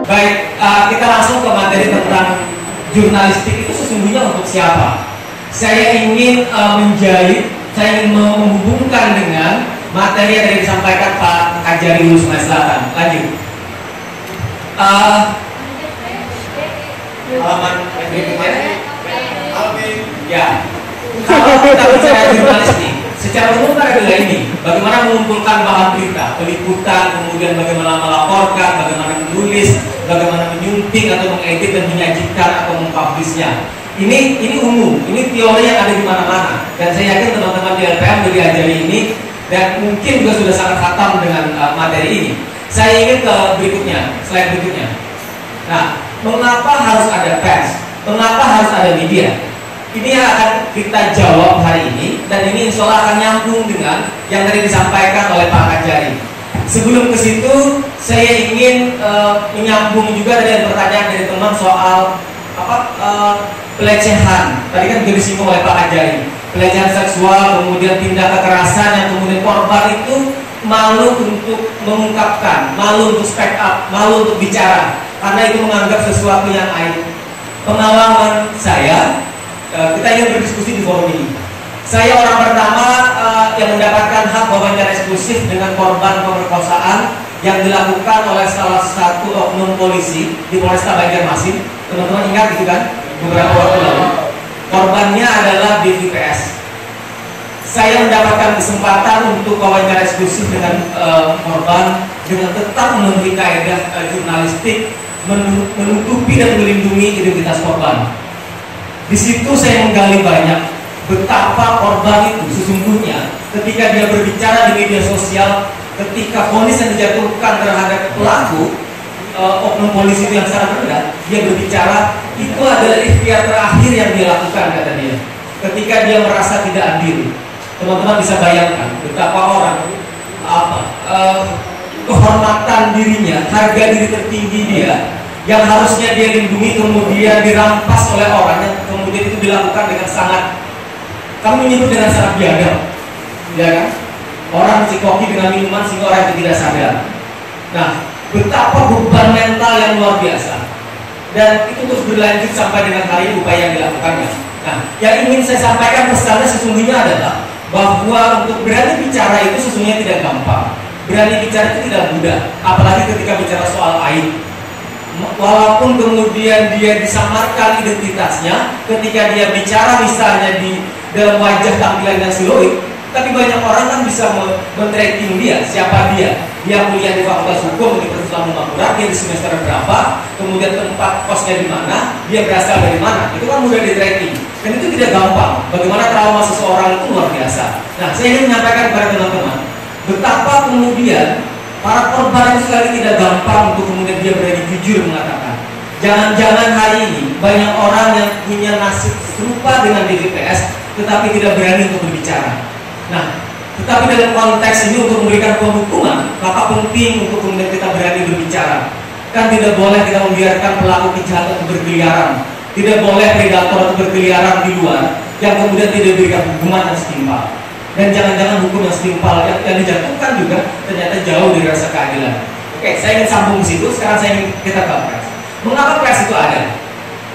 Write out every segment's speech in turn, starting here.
Baik, kita langsung ke materi tentang jurnalistik itu sesungguhnya untuk siapa. Saya ingin saya ingin menghubungkan dengan materi yang tadi disampaikan Pak Kajari Hulu Sungai Selatan. Lanjut. Halaman berikutnya. Ya. Kalau kita bicara jurnalistik, secara umum adalah ini, bagaimana mengumpulkan bahan berita, peliputan, kemudian bagaimana melaporkan, bagaimana menulis, bagaimana menyunting atau mengedit dan menyajikan atau mempublishnya. Ini umum, ini teori yang ada di mana-mana, dan saya yakin teman-teman di LPM sudah diajari ini dan mungkin juga sudah sangat khatam dengan materi ini. Saya ingin ke berikutnya, slide berikutnya. Nah, mengapa harus ada pers? Mengapa harus ada media? Ini yang akan kita jawab hari ini, dan ini insya Allah akan nyambung dengan yang tadi disampaikan oleh Pak Kajari. Sebelum ke situ, saya ingin menyambung juga dari pertanyaan dari teman soal pelecehan. Tadi kan sudah disinggung oleh Pak Kajari, pelecehan seksual, kemudian tindak kekerasan yang kemudian korban itu malu untuk mengungkapkan, malu untuk speak up, malu untuk bicara, karena itu menganggap sesuatu yang aib. Pengalaman saya, kita ingin berdiskusi di forum ini. Saya orang pertama yang mendapatkan hak wawancara eksklusif dengan korban pemerkosaan yang dilakukan oleh salah satu oknum polisi di Polresta Banjarmasin. Teman-teman ingat itu kan? Beberapa waktu lalu. Korbannya adalah DVPS. Saya mendapatkan kesempatan untuk wawancara eksklusif dengan korban dengan tetap memenuhi kaedah jurnalistik, menutupi dan melindungi identitas korban. Di situ saya menggali banyak betapa korban itu sesungguhnya ketika dia berbicara di media sosial, ketika vonis yang dijatuhkan terhadap pelaku oknum polisi itu yang sangat rendah, dia berbicara itu adalah ikhtiar terakhir yang dia lakukan, kata dia. Ketika dia merasa tidak adil, teman-teman bisa bayangkan betapa orang kehormatan dirinya, harga diri tertinggi dia yang harusnya dia lindungi kemudian dirampas oleh orang yang kemudian itu dilakukan dengan sangat, kami menyebut dengan sangat biadab, ya kan? Orang cikoki dengan minuman sehingga orang itu tidak sadar. Nah, betapa beban mental yang luar biasa, dan itu terus berlanjut sampai dengan hari ini upaya yang dilakukannya. Nah, yang ingin saya sampaikan pesannya sesungguhnya adalah bahwa untuk berani bicara itu sesungguhnya tidak gampang. Berani bicara itu tidak mudah, apalagi ketika bicara soal aib. Walaupun kemudian dia disamarkan identitasnya ketika dia bicara misalnya di dalam wajah tampilan yang siloid, tapi banyak orang kan bisa men-tracking dia, siapa dia kuliah di Fakultas Hukum di Universitas Muhammadiyah, dia di semester berapa, kemudian tempat kosnya di mana, dia berasal dari mana, itu kan mudah di-tracking, dan itu tidak gampang. Bagaimana trauma seseorang itu luar biasa. Nah, saya ingin menyampaikan kepada teman-teman betapa kemudian para korban itu sekali tidak gampang untuk kemudian dia berani jujur mengatakan. Jangan-jangan hari ini banyak orang yang punya nasib serupa dengan DVPS tetapi tidak berani untuk berbicara. Nah, tetapi dalam konteks ini untuk memberikan penghukuman, maka penting untuk kemudian kita berani berbicara. Kan tidak boleh kita membiarkan pelaku kejahatan berkeliaran, tidak boleh predator berkeliaran di luar yang kemudian tidak diberikan hukuman yang setimpal. Dan jangan-jangan hukum yang setimpal yang dijatuhkan juga ternyata jauh dari rasa keadilan. Oke, saya ingin sambung ke situ. Sekarang saya ingin kita ke pers. Mengapa pers itu ada?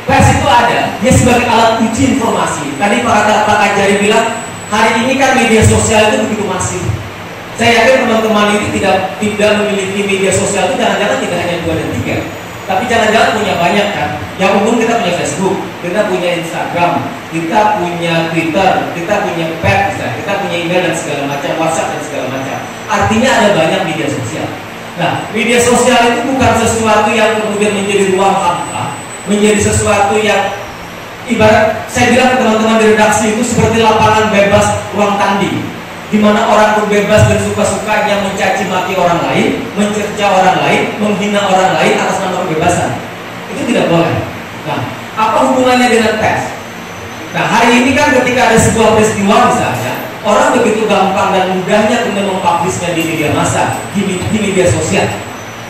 Pers itu ada, dia sebagai alat uji informasi. Tadi Pak Kajari bilang, hari ini kan media sosial itu begitu masif. Saya yakin teman-teman ini tidak memiliki media sosial itu jangan-jangan tidak hanya 2 dan 3. Tapi jangan-jangan punya banyak kan. Yang umum kita punya Facebook, kita punya Instagram, kita punya Twitter, kita punya pet, kita punya email dan segala macam, WhatsApp dan segala macam. Artinya ada banyak media sosial. Nah, media sosial itu bukan sesuatu yang kemudian menjadi ruang hampa, menjadi sesuatu yang ibarat saya bilang ke teman-teman di redaksi itu seperti lapangan bebas ruang tanding, di mana orang pun bebas dan suka-sukanya mencaci maki orang lain, mencerca orang lain, menghina orang lain atas nama kebebasan. Itu tidak boleh. Nah, apa hubungannya dengan pers? Nah, hari ini kan ketika ada sebuah peristiwa misalnya, orang begitu gampang dan mudahnya kemudian mempublishnya di media massa, di media sosial.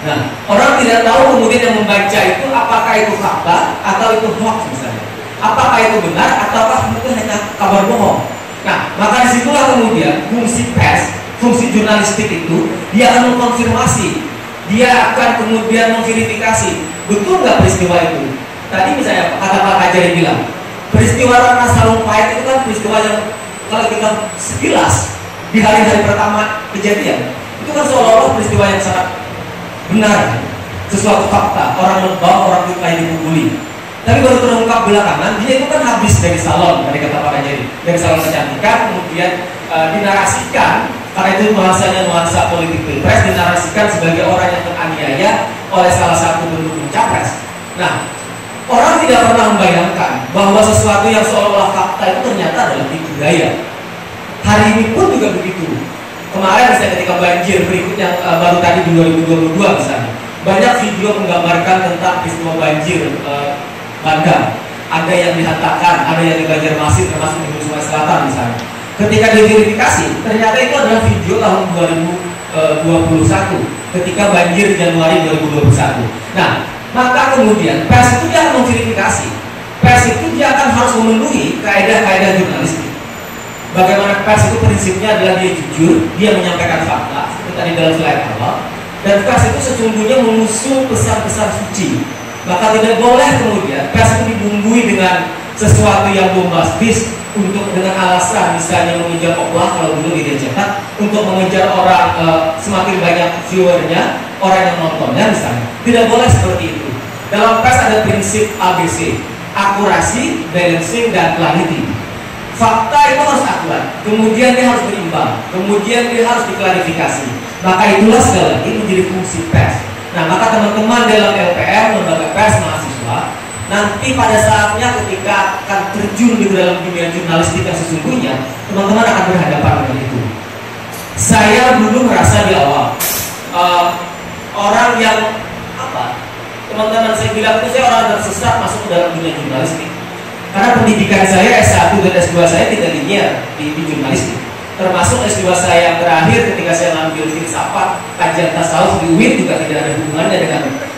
Nah, orang tidak tahu kemudian yang membaca itu apakah itu fakta atau itu hoax misalnya. Apakah itu benar ataukah itu hanya kabar bohong. Nah, maka disitulah kemudian fungsi pers, fungsi jurnalistik itu dia akan mengkonfirmasi dia akan kemudian memverifikasi betul nggak peristiwa itu. Tadi misalnya kata Pak Kajari bilang, peristiwa Ratna Sarumpait itu kan peristiwa yang kalau kita sekilas di hari-hari pertama kejadian itu kan seolah-olah peristiwa yang sangat benar, sesuatu fakta, orang lebam, orang lukai dipukuli. Tapi baru terungkap belakangan, dia itu kan habis dari salon, dari kata Pak Kajari, dari salon kecantikan, kemudian dinarasikan, karena itu nuansanya nuansa politik pilpres, dinarasikan sebagai orang yang teraniaya oleh salah satu pendukung capres. Nah, orang tidak pernah membayangkan bahwa sesuatu yang seolah-olah fakta itu ternyata adalah tipu daya. Hari ini pun juga begitu. Kemarin misalnya ketika banjir berikutnya baru tadi di 2022 misalnya, banyak video menggambarkan tentang peristiwa banjir bandang. Ada yang dihantarkan, ada yang di Banjarmasin, termasuk di Sungai Selatan misalnya. Ketika diverifikasi, ternyata itu adalah video tahun 2021 ketika banjir Januari 2021. Nah, maka kemudian pers itu dia akan memverifikasi. Pers itu dia akan harus memenuhi kaedah-kaedah jurnalistik. Bagaimana pers itu prinsipnya adalah dia jujur, dia menyampaikan fakta, seperti tadi dalam slide awal. Dan pers itu sesungguhnya mengusung pesan-pesan suci. Maka tidak boleh kemudian pers itu dibumbui dengan sesuatu yang bombastis untuk dengan alasan misalnya mengejar oplah kalau dulu dia cetak, untuk mengejar orang semakin banyak viewernya, orang yang nontonnya misalnya. Tidak boleh seperti itu. Dalam pers ada prinsip ABC, akurasi, balancing, dan clarity. Fakta itu harus akurat, kemudian dia harus berimbang, kemudian dia harus diklarifikasi. Maka itulah sekali lagi menjadi fungsi pers. Nah, maka teman-teman dalam LPR, lembaga pers mahasiswa, nanti pada saatnya ketika akan terjun di dalam dunia jurnalistik yang sesungguhnya, teman-teman akan berhadapan dengan itu. Saya dulu merasa di awal orang yang teman-teman saya bilang itu saya orang yang tersesat masuk ke dalam dunia jurnalistik. Karena pendidikan saya S1 dan S2 saya tidak linear di jurnalistik. Termasuk S2 saya yang terakhir ketika saya mengambil filsafat kajian tasawuf di UIN juga tidak ada hubungannya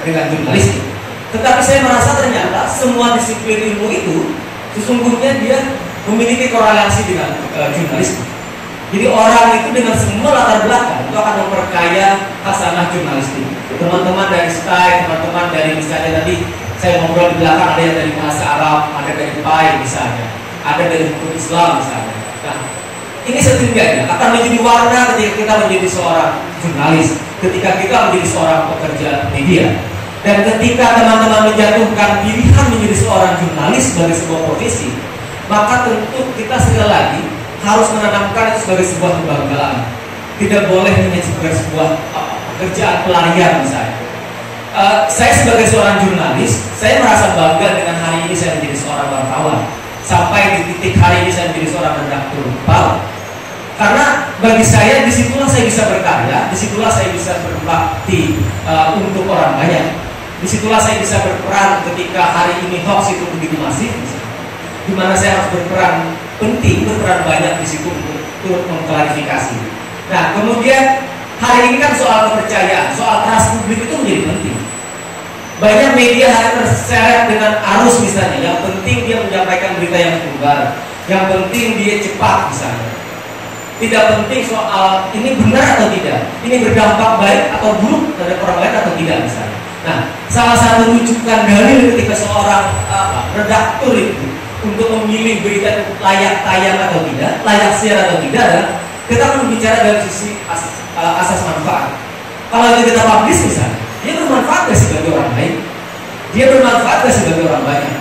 dengan jurnalistik. Tetapi saya merasa ternyata semua disiplin ilmu itu sesungguhnya dia memiliki korelasi dengan jurnalistik. Jadi orang itu dengan semua latar belakang itu akan memperkaya khasanah jurnalistik. Teman-teman dari STAI, teman-teman dari misalnya tadi saya ngobrol di belakang, ada yang dari bahasa Arab, ada dari PAI misalnya, ada dari hukum Islam misalnya. Nah, ini setidaknya akan menjadi warna ketika kita menjadi seorang jurnalis, ketika kita menjadi seorang pekerja media. Dan ketika teman-teman menjatuhkan pilihan menjadi seorang jurnalis sebagai sebuah profesi, maka tentu kita sekali lagi harus menanamkan itu sebagai sebuah kebanggaan. Tidak boleh hanya sebagai sebuah pekerjaan pelarian misalnya. Saya sebagai seorang jurnalis, saya merasa bangga dengan hari ini saya menjadi seorang wartawan. Sampai di titik hari ini saya menjadi seorang redaktur kepala. Karena bagi saya disitulah saya bisa berkarya, disitulah saya bisa berbakti untuk orang banyak. Disitulah saya bisa berperan ketika hari ini hoax itu begitu masif, di mana saya harus berperan penting, berperan banyak di situ untuk mengklarifikasi. Nah, kemudian hari ini kan soal kepercayaan, soal trust publik itu menjadi penting. Banyak media hari terseret dengan arus misalnya, yang penting dia menyampaikan berita yang tunggal, yang penting dia cepat misalnya. Tidak penting soal ini benar atau tidak, ini berdampak baik atau buruk terhadap orang lain atau tidak misalnya. Nah, salah satu rujukan dalil ketika seorang redaktur itu untuk memilih berita itu layak tayang atau tidak, layak siar atau tidak, adalah kita akan berbicara dari sisi asas manfaat. Kalau itu kita publish misalnya, dia bermanfaat gak sebagai orang lain? Dia bermanfaat gak sebagai orang banyak?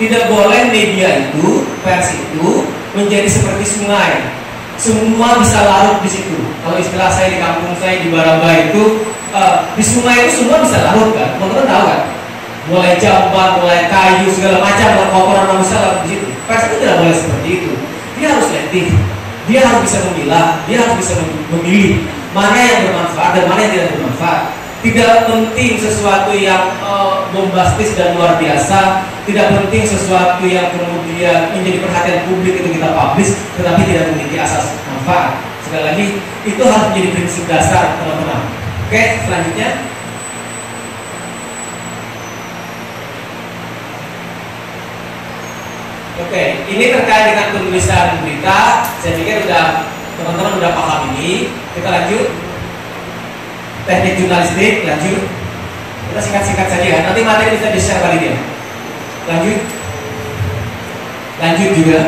Tidak boleh media itu, pers itu menjadi seperti sungai. Semua bisa larut di situ. Kalau istilah saya di kampung saya di Baraba itu, di sungai itu semua bisa larut kan? Teman-teman tahu kan? Mulai jamban, mulai kayu, segala macam kotoran manusia larut di situ. Pers itu tidak boleh seperti itu. Dia harus selektif. Dia harus bisa memilah. Dia harus bisa memilih mana yang bermanfaat dan mana yang tidak bermanfaat. Tidak penting sesuatu yang bombastis dan luar biasa. Tidak penting sesuatu yang kemudian menjadi perhatian publik itu kita publish, tetapi tidak memiliki asas manfaat. Sekali lagi, itu harus menjadi prinsip dasar teman-teman. Oke, selanjutnya. Oke, ini terkait dengan penulisan berita. Saya pikir teman-teman udah paham ini. Kita lanjut. teknik jurnalistik. Lanjut, kita singkat-singkat saja ya. Nanti materi bisa di-share kali dia. Lanjut juga.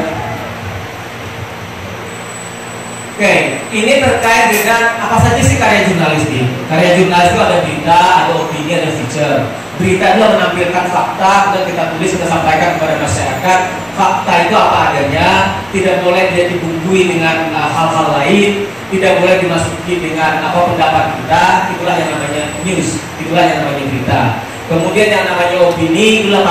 Oke, ini terkait dengan apa saja sih karya jurnalistik. Karya jurnalistik itu ada berita, ada opini, ada feature. Berita itu menampilkan fakta, dan kita tulis, kita sampaikan kepada masyarakat. Fakta itu apa adanya, tidak boleh dia dibumbui dengan hal-hal lain, tidak boleh dimasuki dengan apa pendapat kita. Itulah yang namanya news, itulah yang namanya berita. Kemudian yang namanya opini, itulah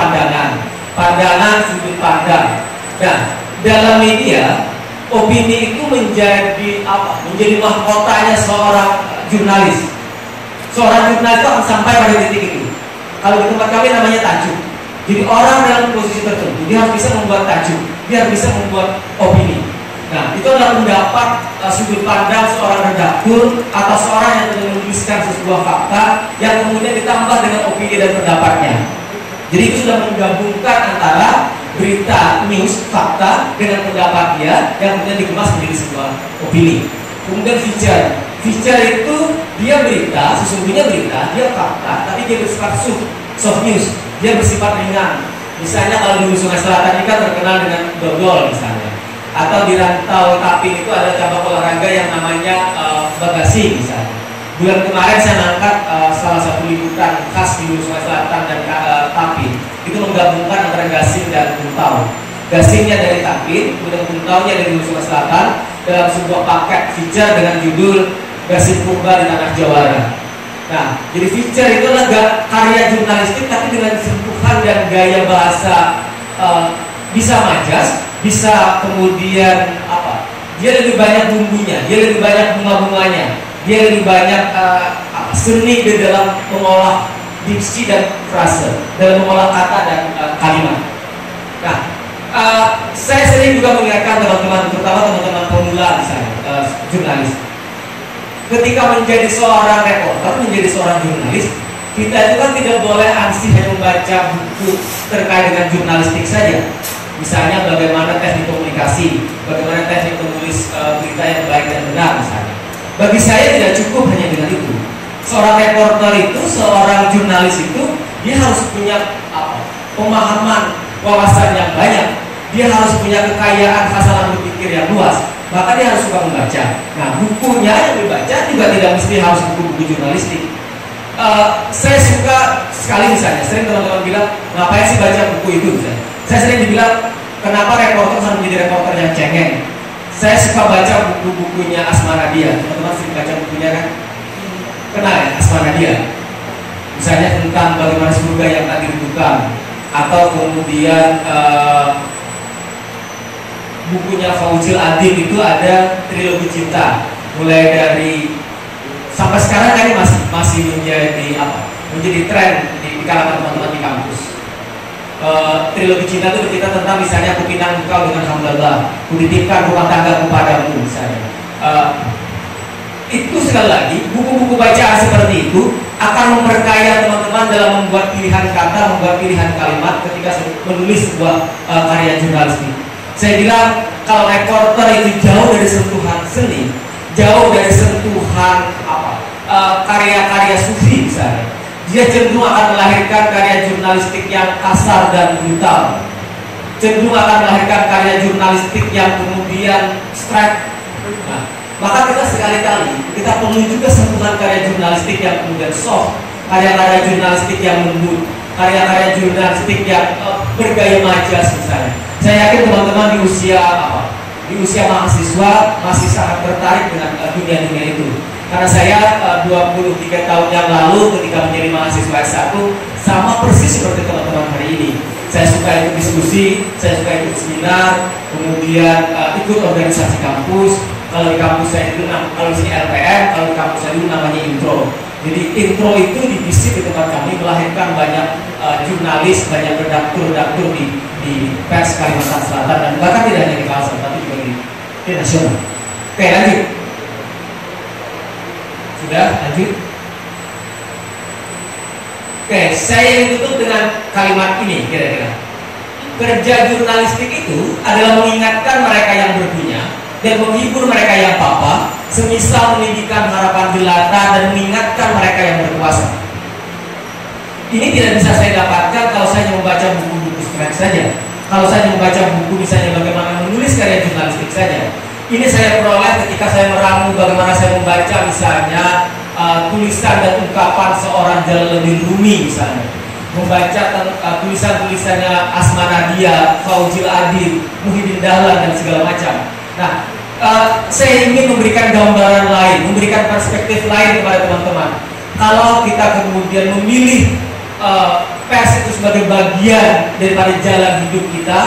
pandangan sudut pandang. Nah, dalam media opini itu menjadi apa? Menjadi mahkotanya seorang jurnalis. Seorang jurnalis itu akan sampai pada titik itu. Kalau di tempat kami namanya tajuk. Jadi orang dalam posisi tertentu dia harus bisa membuat tajuk, dia harus bisa membuat opini. Nah, itu adalah pendapat sudut pandang seorang redaktur atau seorang yang menuliskan sebuah fakta yang kemudian ditambah dengan opini dan pendapatnya. Jadi itu sudah menggabungkan antara berita, news, fakta dengan pendapat dia yang kemudian dikemas menjadi sebuah opini. Kemudian feature itu dia berita, sesungguhnya berita, dia fakta, tapi dia bersifat soft news, dia bersifat ringan. Misalnya kalau di Sungai Selatan ini kan terkenal dengan dodol misalnya, atau di Rantau Tapin itu ada cabang olahraga yang namanya bagasi misalnya. Bulan kemarin saya mengangkat salah satu liputan khas di Sungai Selatan dan Tapin. Itu menggabungkan antara gasing dan kuntau. Gasingnya dari Tapin, kemudian kuntaunya dari Sungai Selatan dalam sebuah paket feature dengan judul Gasing Purba di Tanah Jawara. Nah, jadi feature itu adalah karya jurnalistik tapi dengan sentuhan dan gaya bahasa bisa majas, bisa kemudian apa? Dia lebih banyak bumbunya, dia lebih banyak bunga-bunganya, dia lebih banyak seni di dalam mengolah diksi dan frase, dalam mengolah kata dan kalimat. Nah, saya sering juga mengingatkan teman-teman, terutama teman-teman pemula misalnya, jurnalis. Ketika menjadi seorang reporter, menjadi seorang jurnalis, kita itu kan tidak boleh ansih hanya membaca buku terkait dengan jurnalistik saja. Misalnya bagaimana teknik komunikasi, bagaimana teknik menulis berita yang baik dan benar misalnya. Bagi saya tidak cukup hanya dengan itu. Seorang reporter itu, seorang jurnalis itu, dia harus punya pemahaman, wawasan yang banyak. Dia harus punya kekayaan hafalan berpikir yang luas. Maka dia harus suka membaca. Nah, bukunya yang dibaca juga tidak mesti harus buku-buku jurnalistik. Saya suka sekali misalnya, sering teman-teman bilang, ngapain sih baca buku itu misalnya. Saya sering dibilang, kenapa reporter harus menjadi reporter yang cengeng. Saya suka baca buku-bukunya Asma Nadia. Teman-teman sering baca bukunya kan? Kenal ya, Asma Nadia. Misalnya tentang bagaimana surga yang tak dirindukan, atau kemudian bukunya Fauzil Adib itu ada trilogi cinta, mulai dari sampai sekarang kan masih menjadi tren di kalangan teman-teman di kampus. Trilogi cinta itu bercerita tentang misalnya aku pinang engkau dengan hamdalah, kutitipkan rumah tangga kepadamu misalnya. Itu sekali lagi buku-buku bacaan seperti itu akan memperkaya teman-teman dalam membuat pilihan kata, membuat pilihan kalimat ketika menulis sebuah karya jurnalistik. Saya bilang kalau reporter itu jauh dari sentuhan seni, jauh dari sentuhan karya-karya sufi misalnya, dia cenderung akan melahirkan karya jurnalistik yang kasar dan brutal, cenderung akan melahirkan karya jurnalistik yang kemudian strike. Nah, maka kita sekali-kali kita perlu juga sentuhan karya jurnalistik yang kemudian soft, karya-karya jurnalistik yang lembut, karya-karya jurnalistik yang bergaya majas misalnya. Saya yakin teman-teman di usia mahasiswa masih sangat tertarik dengan dunia-dunia itu. Karena saya 23 tahun yang lalu ketika menjadi mahasiswa S1 sama persis seperti teman-teman hari ini. Saya suka ikut diskusi, saya suka ikut seminar, kemudian ikut organisasi kampus. Kalau di kampus saya itu, kalau di sini LPM, kalau di kampus saya itu namanya intro. Jadi intro itu divisif di tempat kami melahirkan banyak jurnalis, banyak redaktur di pers Kalimantan Selatan dan bahkan tidak hanya di Kalsel tapi juga di nasional. Oke, lanjut. Sudah, lanjut. Oke, saya ingin tutup dengan kalimat ini kira-kira. Kerja jurnalistik itu adalah mengingatkan mereka yang berpunya dan menghibur mereka yang papa semisal meninggikan harapan jelata dan mengingatkan mereka yang berkuasa. Ini tidak bisa saya dapatkan kalau saya hanya membaca buku-buku skrip saja. Kalau saya membaca buku misalnya bagaimana menulis karya jurnalistik saja. Ini saya peroleh ketika saya meramu bagaimana saya membaca misalnya tulisan dan ungkapan seorang Jalaluddin Rumi misalnya, membaca tulisan-tulisannya Asma Nadia, Fauzil Adib, Muhyiddin Dahlan dan segala macam. Nah, saya ingin memberikan gambaran lain, memberikan perspektif lain kepada teman-teman. Kalau kita kemudian memilih pers itu sebagai bagian daripada jalan hidup kita,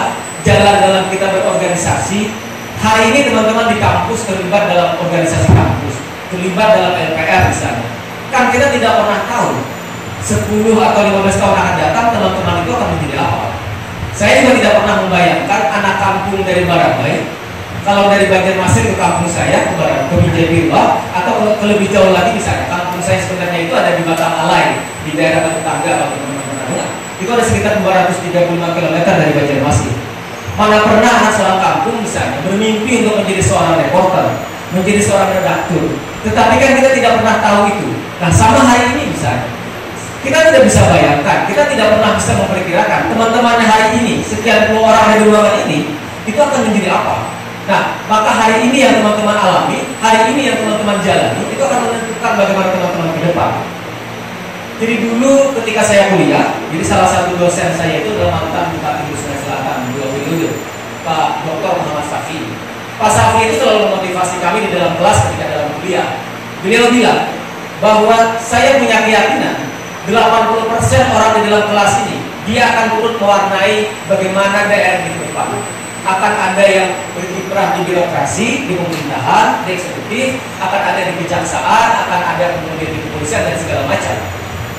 jalan dalam kita berorganisasi. Hari ini teman-teman di kampus terlibat dalam organisasi kampus, terlibat dalam LPR misalnya. Kan kita tidak pernah tahu 10 atau 15 tahun akan datang teman-teman itu akan menjadi apa. Saya juga tidak pernah membayangkan anak kampung dari Barabai, kalau dari Banjarmasin ke kampung saya ke Barat, ke Binjai-Birwa, atau ke lebih jauh lagi misalnya kampung saya sebenarnya itu ada di Batang Alai, di daerah tetangga kalau teman-teman pernah dengar. Itu ada sekitar 235 km dari Banjarmasin. Mana pernah anak seorang kampung misalnya bermimpi untuk menjadi seorang reporter, menjadi seorang redaktur. Tetapi kan kita tidak pernah tahu itu. Nah, sama hari ini misalnya, kita tidak bisa bayangkan, kita tidak pernah bisa memperkirakan teman-temannya hari ini, sekian puluh orang yang di ruangan ini, itu akan menjadi apa. Nah, maka hari ini yang teman-teman alami, hari ini yang teman-teman jalani, itu akan menentukan bagaimana teman-teman ke depan. Jadi dulu ketika saya kuliah, jadi salah satu dosen saya itu adalah mantan Bupati Sulawesi Selatan 2 periode, Pak Dr. Muhammad Safi. Pak Safi itu selalu memotivasi kami di dalam kelas ketika dalam kuliah. Beliau bilang bahwa saya punya keyakinan 80% orang di dalam kelas ini dia akan turut mewarnai bagaimana daerah di depan. Akan ada yang berkiprah di birokrasi, di pemerintahan, di eksekutif, akan ada di kejaksaan, akan ada kemudian di kepolisian dan segala macam.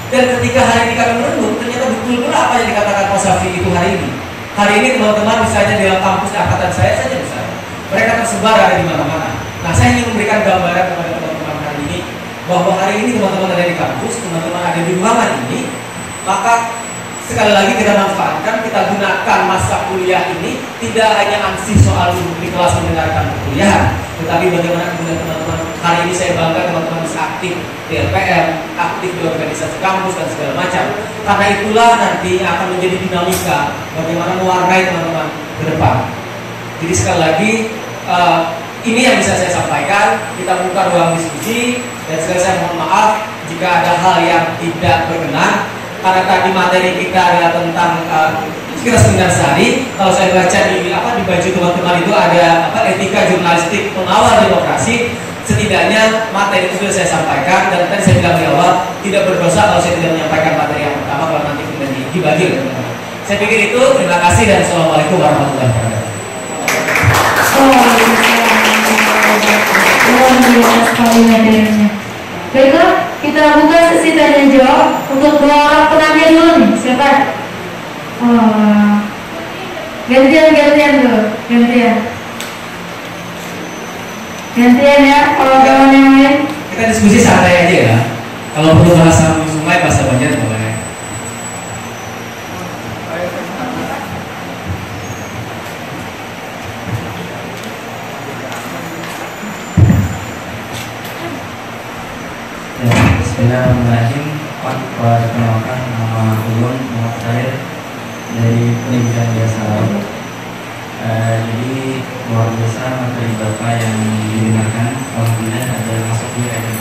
Dan ketika hari ini kami merenung, ternyata betul pula apa yang dikatakan Pak Safi itu hari ini. Hari ini teman-teman misalnya di dalam kampus angkatan saya saja misalnya, mereka tersebar ada di mana-mana. Nah, saya ingin memberikan gambaran kepada teman-teman hari ini bahwa hari ini teman-teman ada di kampus, teman-teman ada di ruangan ini, maka sekali lagi kita manfaatkan, kita gunakan masa kuliah ini tidak hanya ansih soal di kelas mendengarkan perkuliahan, tetapi bagaimana kemudian teman-teman hari ini saya bangga teman-teman bisa aktif di LPR, aktif di organisasi kampus dan segala macam. Karena itulah nantinya akan menjadi dinamika bagaimana mewarnai teman-teman ke depan. Jadi sekali lagi ini yang bisa saya sampaikan. Kita buka ruang diskusi dan sekali saya mohon maaf jika ada hal yang tidak berkenan. Karena tadi materi kita adalah tentang kita seminar sehari. Kalau saya baca di baju teman-teman itu ada etika jurnalistik pengawal demokrasi. Setidaknya materi itu sudah saya sampaikan dan tadi saya bilang di awal tidak berdosa kalau saya tidak menyampaikan materi yang pertama kalau nanti kita dibagi oleh teman-teman. Saya pikir itu. Terima kasih dan assalamualaikum warahmatullahi wabarakatuh. Luar biasa sekali materinya. Baiklah, kita buka sesi tanya jawab untuk 2 orang penanya dulu nih. Siapa? Gantian dulu. Gantian ya, kalau kawan yang lain. Kita diskusi santai aja ya. Kalau perlu bahasa sungai, bahasa Banjar boleh. Bismillahirrahmanirrahim. Pak, perkenalkan nama Ulun Muhammad Tahir dari Pendidikan Biasa Laut. Jadi luar biasa materi Bapak yang didengarkan. Alhamdulillah ada masuk di ini.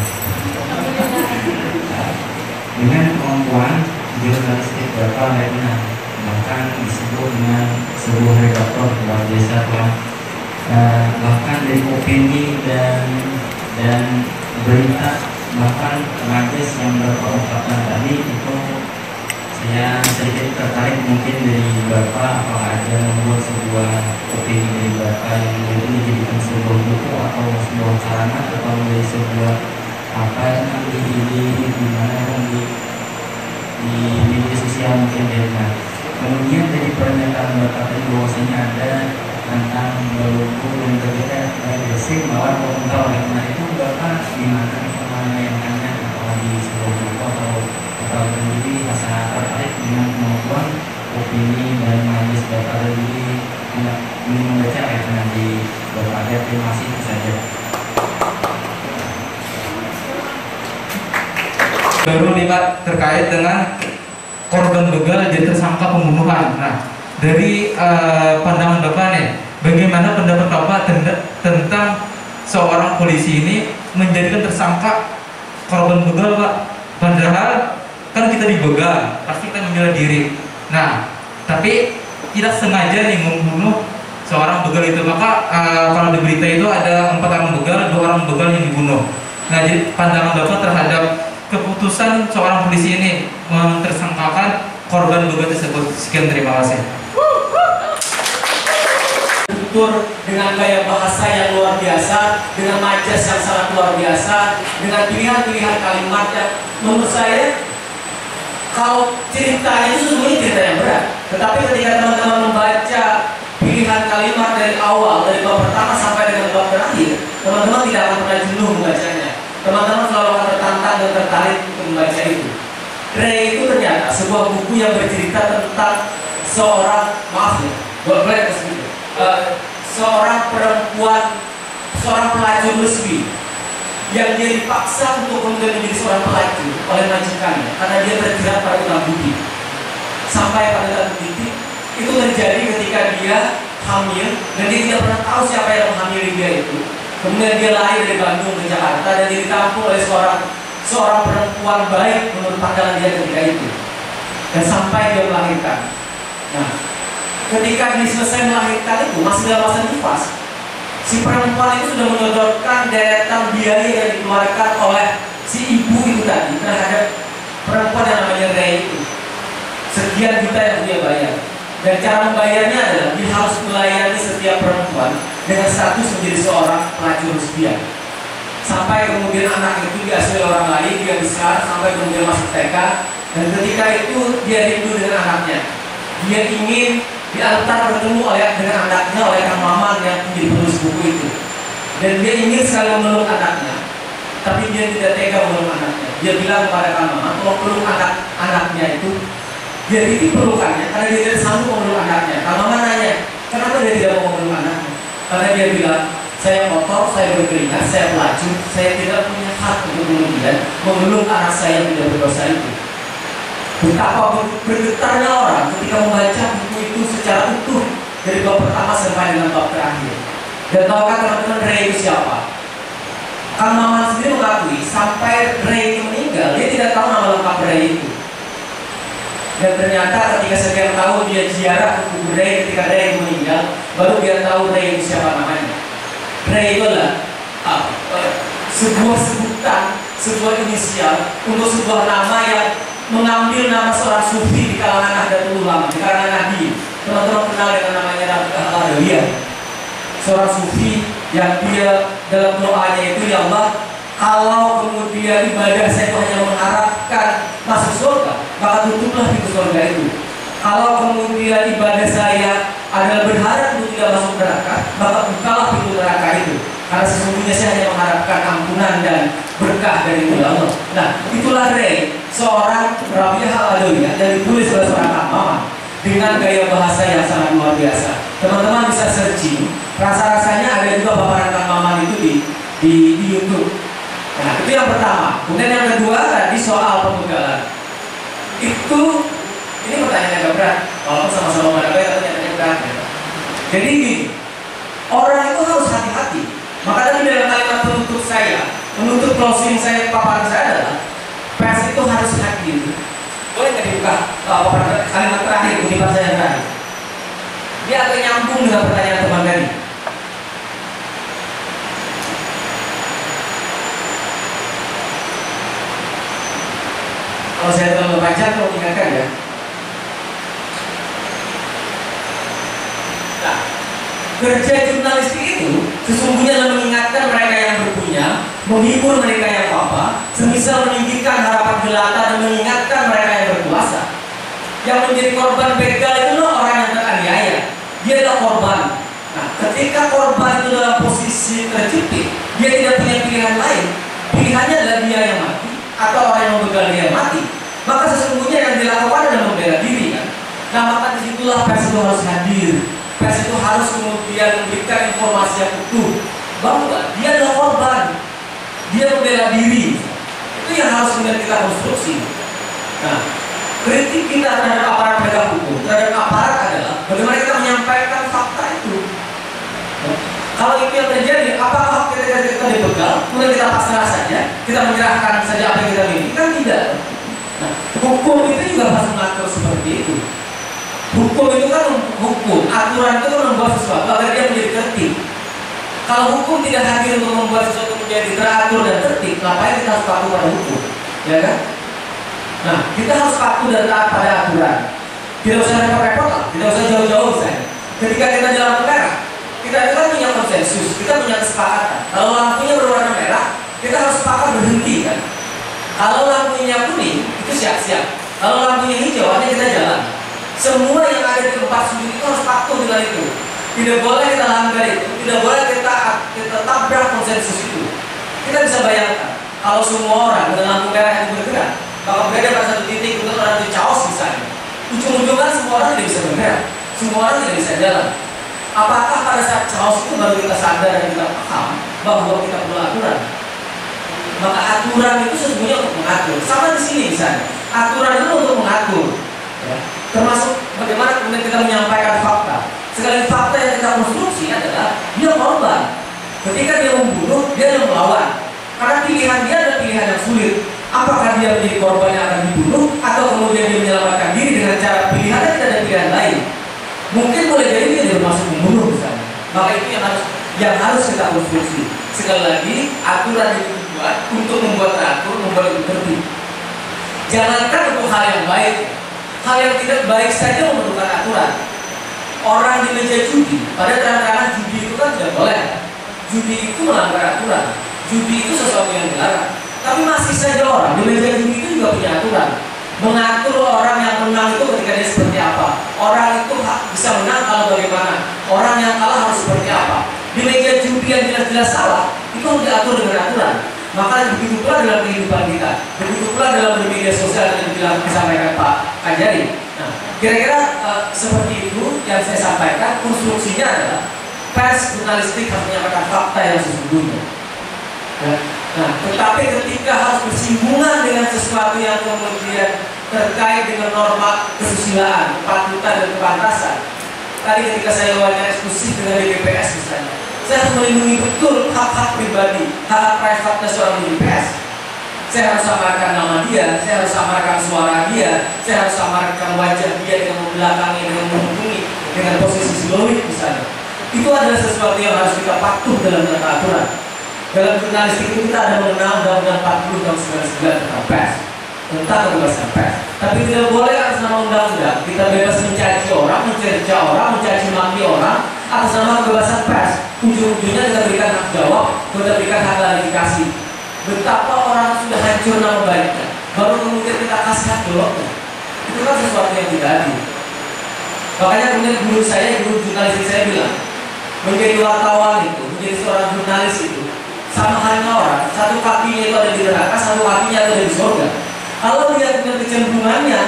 Dengan kemampuan jurnalistik Bapak lainnya, bahkan disebut dengan sebuah redaktor luar biasa Pak. Bahkan dari opini dan berita, bahkan magis yang berpengungkapan tadi itu saya sedikit tertarik mungkin dari Bapak, apakah ada membuat sebuah opini dari Bapak yang itu dijadikan sebuah buku atau sebuah sarana atau menjadi sebuah nanti di mana di media sosial mungkin ya. Kemudian dari pernyataan Bapak tadi bahwasanya ada tentang buku yang berbeda dari basic bahwa komentar oleh itu Bapak gimana menayangkannya atau di sebuah buku atau sendiri rasa tertarik dengan kemampuan opini dan majelis Bapak tadi ingin membaca ayat di Bapak. Terima kasih saja. baru nih Pak, terkait dengan korban begal jadi tersangka pembunuhan. Nah, dari pandangan Bapak nih, bagaimana pendapat Bapak tentang seorang polisi ini menjadikan tersangka korban begal Pak? Padahal kan kita dibegal, pasti kita membela diri. Nah, tapi tidak sengaja nih membunuh seorang begal itu. Maka kalau di berita itu ada 4 orang begal, 2 orang begal yang dibunuh. Nah, jadi pandangan Bapak terhadap keputusan seorang polisi ini mentersangkakan korban begal tersebut. Sekian, terima kasih. Tutur dengan gaya bahasa yang luar biasa, dengan majas yang sangat luar biasa, dengan pilihan-pilihan kalimat yang menurut saya, kalau ceritanya itu sebenarnya cerita yang berat. Tetapi ketika teman-teman membaca pilihan kalimat dari awal, dari bab pertama sampai dengan bab terakhir, teman-teman tidak akan pernah jenuh membacanya. Teman-teman selalu akan tertantang dan tertarik untuk membaca itu. Ray itu ternyata sebuah buku yang bercerita tentang seorang, maaf ya, seorang perempuan, seorang pelacur lesbi yang dia dipaksa untuk kemudian menjadi seorang pelacur oleh majikannya karena dia terjerat pada utang budi. Sampai pada satu titik itu terjadi ketika dia hamil dan dia tidak pernah tahu siapa yang menghamili dia itu. Kemudian dia lari dari Bandung ke Jakarta dan dia ditampung oleh seorang perempuan baik menurut pandangan dia ketika itu. Dan sampai dia melahirkan. Nah, ketika dia selesai melahirkan itu masih dalam masa nifas, si perempuan itu sudah menyodorkan deretan biaya yang dikeluarkan oleh si ibu itu tadi terhadap perempuan yang namanya Ray itu. Sekian juta yang dia bayar. Dan cara membayarnya adalah dia harus melayani setiap perempuan dengan status menjadi seorang pelacur lesbian. Sampai kemudian anak itu diasuh oleh orang lain, dia besar sampai kemudian masuk TK. Dan ketika itu dia rindu dengan anaknya. Dia ingin diantar bertemu dengan anaknya oleh Kang Maman yang menjadi penulis buku itu. Dan dia ingin sekali memeluk anaknya, tapi dia tidak tega memeluk anaknya. Dia bilang kepada Kang Maman, kalau peluk anaknya itu, dia titip pelukannya karena dia tidak sanggup memeluk anaknya. Kang Maman nanya, kenapa dia tidak mau memeluk anaknya? Karena dia bilang, saya kotor, saya berkeringat, saya pelacur, saya tidak punya hak untuk kemudian memeluk anak saya yang tidak berdosa itu. Betapa bergetarnya orang ketika membaca buku itu secara utuh dari bab pertama sampai dengan bab terakhir. Dan tahukah teman-teman Ray itu siapa? Kang Maman sendiri mengakui sampai Ray itu meninggal dia tidak tahu nama lengkap Ray itu. Dan ternyata ketika sekian tahun dia ziarah ke kubur Ray ketika Ray itu meninggal, baru dia tahu Ray itu siapa namanya. Ray itu adalah sebuah sebutan, sebuah inisial untuk sebuah nama yang mengambil nama seorang sufi di kalangan Nahdlatul Ulama, di kalangan Nahdien. Teman-teman kenal dengan namanya Nahdlatul. Seorang sufi yang dia dalam doanya itu, ya Allah, kalau kemudian ibadah saya itu hanya mengharapkan masuk surga, maka tutuplah pintu surga itu. Kalau kemudian ibadah saya adalah berharap untuk tidak masuk neraka, maka bukalah pintu neraka itu. Karena sesungguhnya saya hanya mengharapkan ampunan dan berkah dari Allah. Nah, itulah Ray, seorang Rabi'ah Al-Adawiyah yang ditulis oleh seorang Kang Maman dengan gaya bahasa yang sangat luar biasa. Teman-teman bisa searching, rasa-rasanya ada juga paparan Kang Maman itu di YouTube. Nah, itu yang pertama. Kemudian yang kedua tadi soal pembegalan. Itu ini pertanyaan agak berat. Walaupun sama-sama Madagaya tapi pertanyaan berat. Ya. Jadi gini, orang itu harus hati-hati. Maka tadi dalam kalimat penutup saya, penutup closing saya, paparan saya adalah pers itu harus hadir. Boleh nggak dibuka kalimat terakhir, kutipan saya yang terakhir? Dia agak nyambung dengan pertanyaan teman tadi. Kalau saya terlalu panjang, kalau ingatkan ya. Nah, kerja jurnalistik itu sesungguhnya adalah mengingatkan mereka yang berpunya, menghibur mereka yang apa, semisal meninggikan harapan jelata dan mengingatkan mereka yang berkuasa. Yang menjadi korban begal itu orang yang teraniaya. Dia adalah korban. Nah, ketika korban itu dalam posisi terjepit, dia tidak punya pilihan lain. Pilihannya adalah dia yang mati atau orang yang membegal dia mati. Maka sesungguhnya yang dilakukan adalah membela diri kan. Nah, maka disitulah pers itu harus hadir. Pers itu harus kemudian memberikan informasi yang utuh bahwa dia adalah korban, dia membela diri. Itu yang harus kemudian kita konstruksi. Nah, kritik kita terhadap aparat penegak hukum, terhadap aparat adalah bagaimana kita menyampaikan fakta itu. Kalau itu yang terjadi, apakah ketika kita dibegal, kemudian kita pasrah saja, kita menyerahkan saja apa yang kita miliki? Kan tidak. Nah, hukum itu juga harus mengatur seperti itu. Hukum itu kan hukum, aturan itu kan membuat sesuatu agar dia menjadi tertib. Kalau hukum tidak hadir untuk membuat sesuatu menjadi teratur dan tertib, ngapain kita harus patuh pada hukum? Ya kan? Nah, kita harus patuh dan taat pada aturan. Tidak usah repot-repot lah, tidak usah jauh-jauh misalnya. Ketika kita di lampu merah, kita itu kan punya konsensus, kita punya kesepakatan. Kalau lampunya berwarna merah, kita harus sepakat berhenti kan. Kalau lampunya kuning, itu siap-siap. Kalau lampunya hijau, artinya kita jalan. Semua yang ada di tempat sujud itu harus patuh dengan itu. Tidak boleh kita langgar itu, tidak boleh kita tabrak konsensus itu. Kita bisa bayangkan, kalau semua orang dengan lampu merah yang bergerak, maka berada pada satu titik untuk orang di chaos misalnya. Ujung-ujungnya semua orang tidak bisa bergerak, semua orang tidak bisa jalan. Apakah pada saat chaos itu baru kita sadar dan kita paham bahwa kita perlu aturan? Maka aturan itu sesungguhnya untuk mengatur. Sama di sini misalnya, aturan itu untuk mengatur. Ya. Termasuk bagaimana kemudian kita menyampaikan fakta. Sekali fakta yang kita konstruksi adalah dia korban. Ketika dia membunuh, dia yang melawan. Karena pilihan dia adalah pilihan yang sulit. Apakah dia menjadi korban yang akan dibunuh, atau kemudian dia menyelamatkan diri dengan cara pilihannya tidak ada pilihan lain? Mungkin boleh jadi dia termasuk membunuh misalnya. Maka itu yang harus kita konstruksi. Sekali lagi, aturan itu dibuat untuk membuat teratur, membuat itu tertib. Jangankan untuk hal yang baik, hal yang tidak baik saja memerlukan aturan. Orang di meja judi, pada terang-terangan judi itu kan tidak boleh. Judi itu melanggar aturan. Judi itu sesuatu yang dilarang. Tapi masih saja orang di meja judi itu juga punya aturan. Mengatur orang yang menang itu ketika dia seperti apa. Orang itu bisa menang kalau bagaimana. Orang yang kalah harus seperti apa. Di meja judi yang jelas-jelas salah, itu harus diatur dengan aturan. Maka begitu pula dalam kehidupan kita, begitu pula dalam bermedia sosial yang disampaikan Pak Kajari. Nah, kira-kira seperti itu yang saya sampaikan. Konstruksinya adalah pers jurnalistik harus menyampaikan fakta yang sesungguhnya. Nah, tetapi ketika harus bersinggungan dengan sesuatu yang kemudian terkait dengan norma kesusilaan, kepatutan dan kepantasan. Tadi ketika saya wawancara eksklusif dengan BPS misalnya, saya harus melindungi betul hak-hak pribadi, hak-hak private seorang BPS. Saya harus samarkan nama dia, saya harus samarkan suara dia, saya harus samarkan wajah dia dengan membelakangi, dengan menghubungi, dengan posisi siloid misalnya. Itu adalah sesuatu yang harus kita patuh dalam aturan. Dalam jurnalistik itu kita ada mengenal Undang-Undang 40 tahun 99 tentang pers, tentang kebebasan pers. Tapi tidak boleh atas nama undang-undang kita bebas mencaci orang, mencerca orang, mencaci maki orang atas nama kebebasan pers. Ujung-ujungnya kita berikan hak jawab, kita berikan hak klarifikasi. Betapa orang sudah hancur nama baiknya, baru kemudian kita kasih hak jawabnya. Itu kan sesuatu yang tidak adil. Makanya kemudian guru jurnalistik saya bilang, menjadi wartawan itu, menjadi seorang jurnalis itu sama halnya orang, satu kakinya itu ada di neraka, satu kakinya ada di surga. Kalau dia dengan kecenderungannya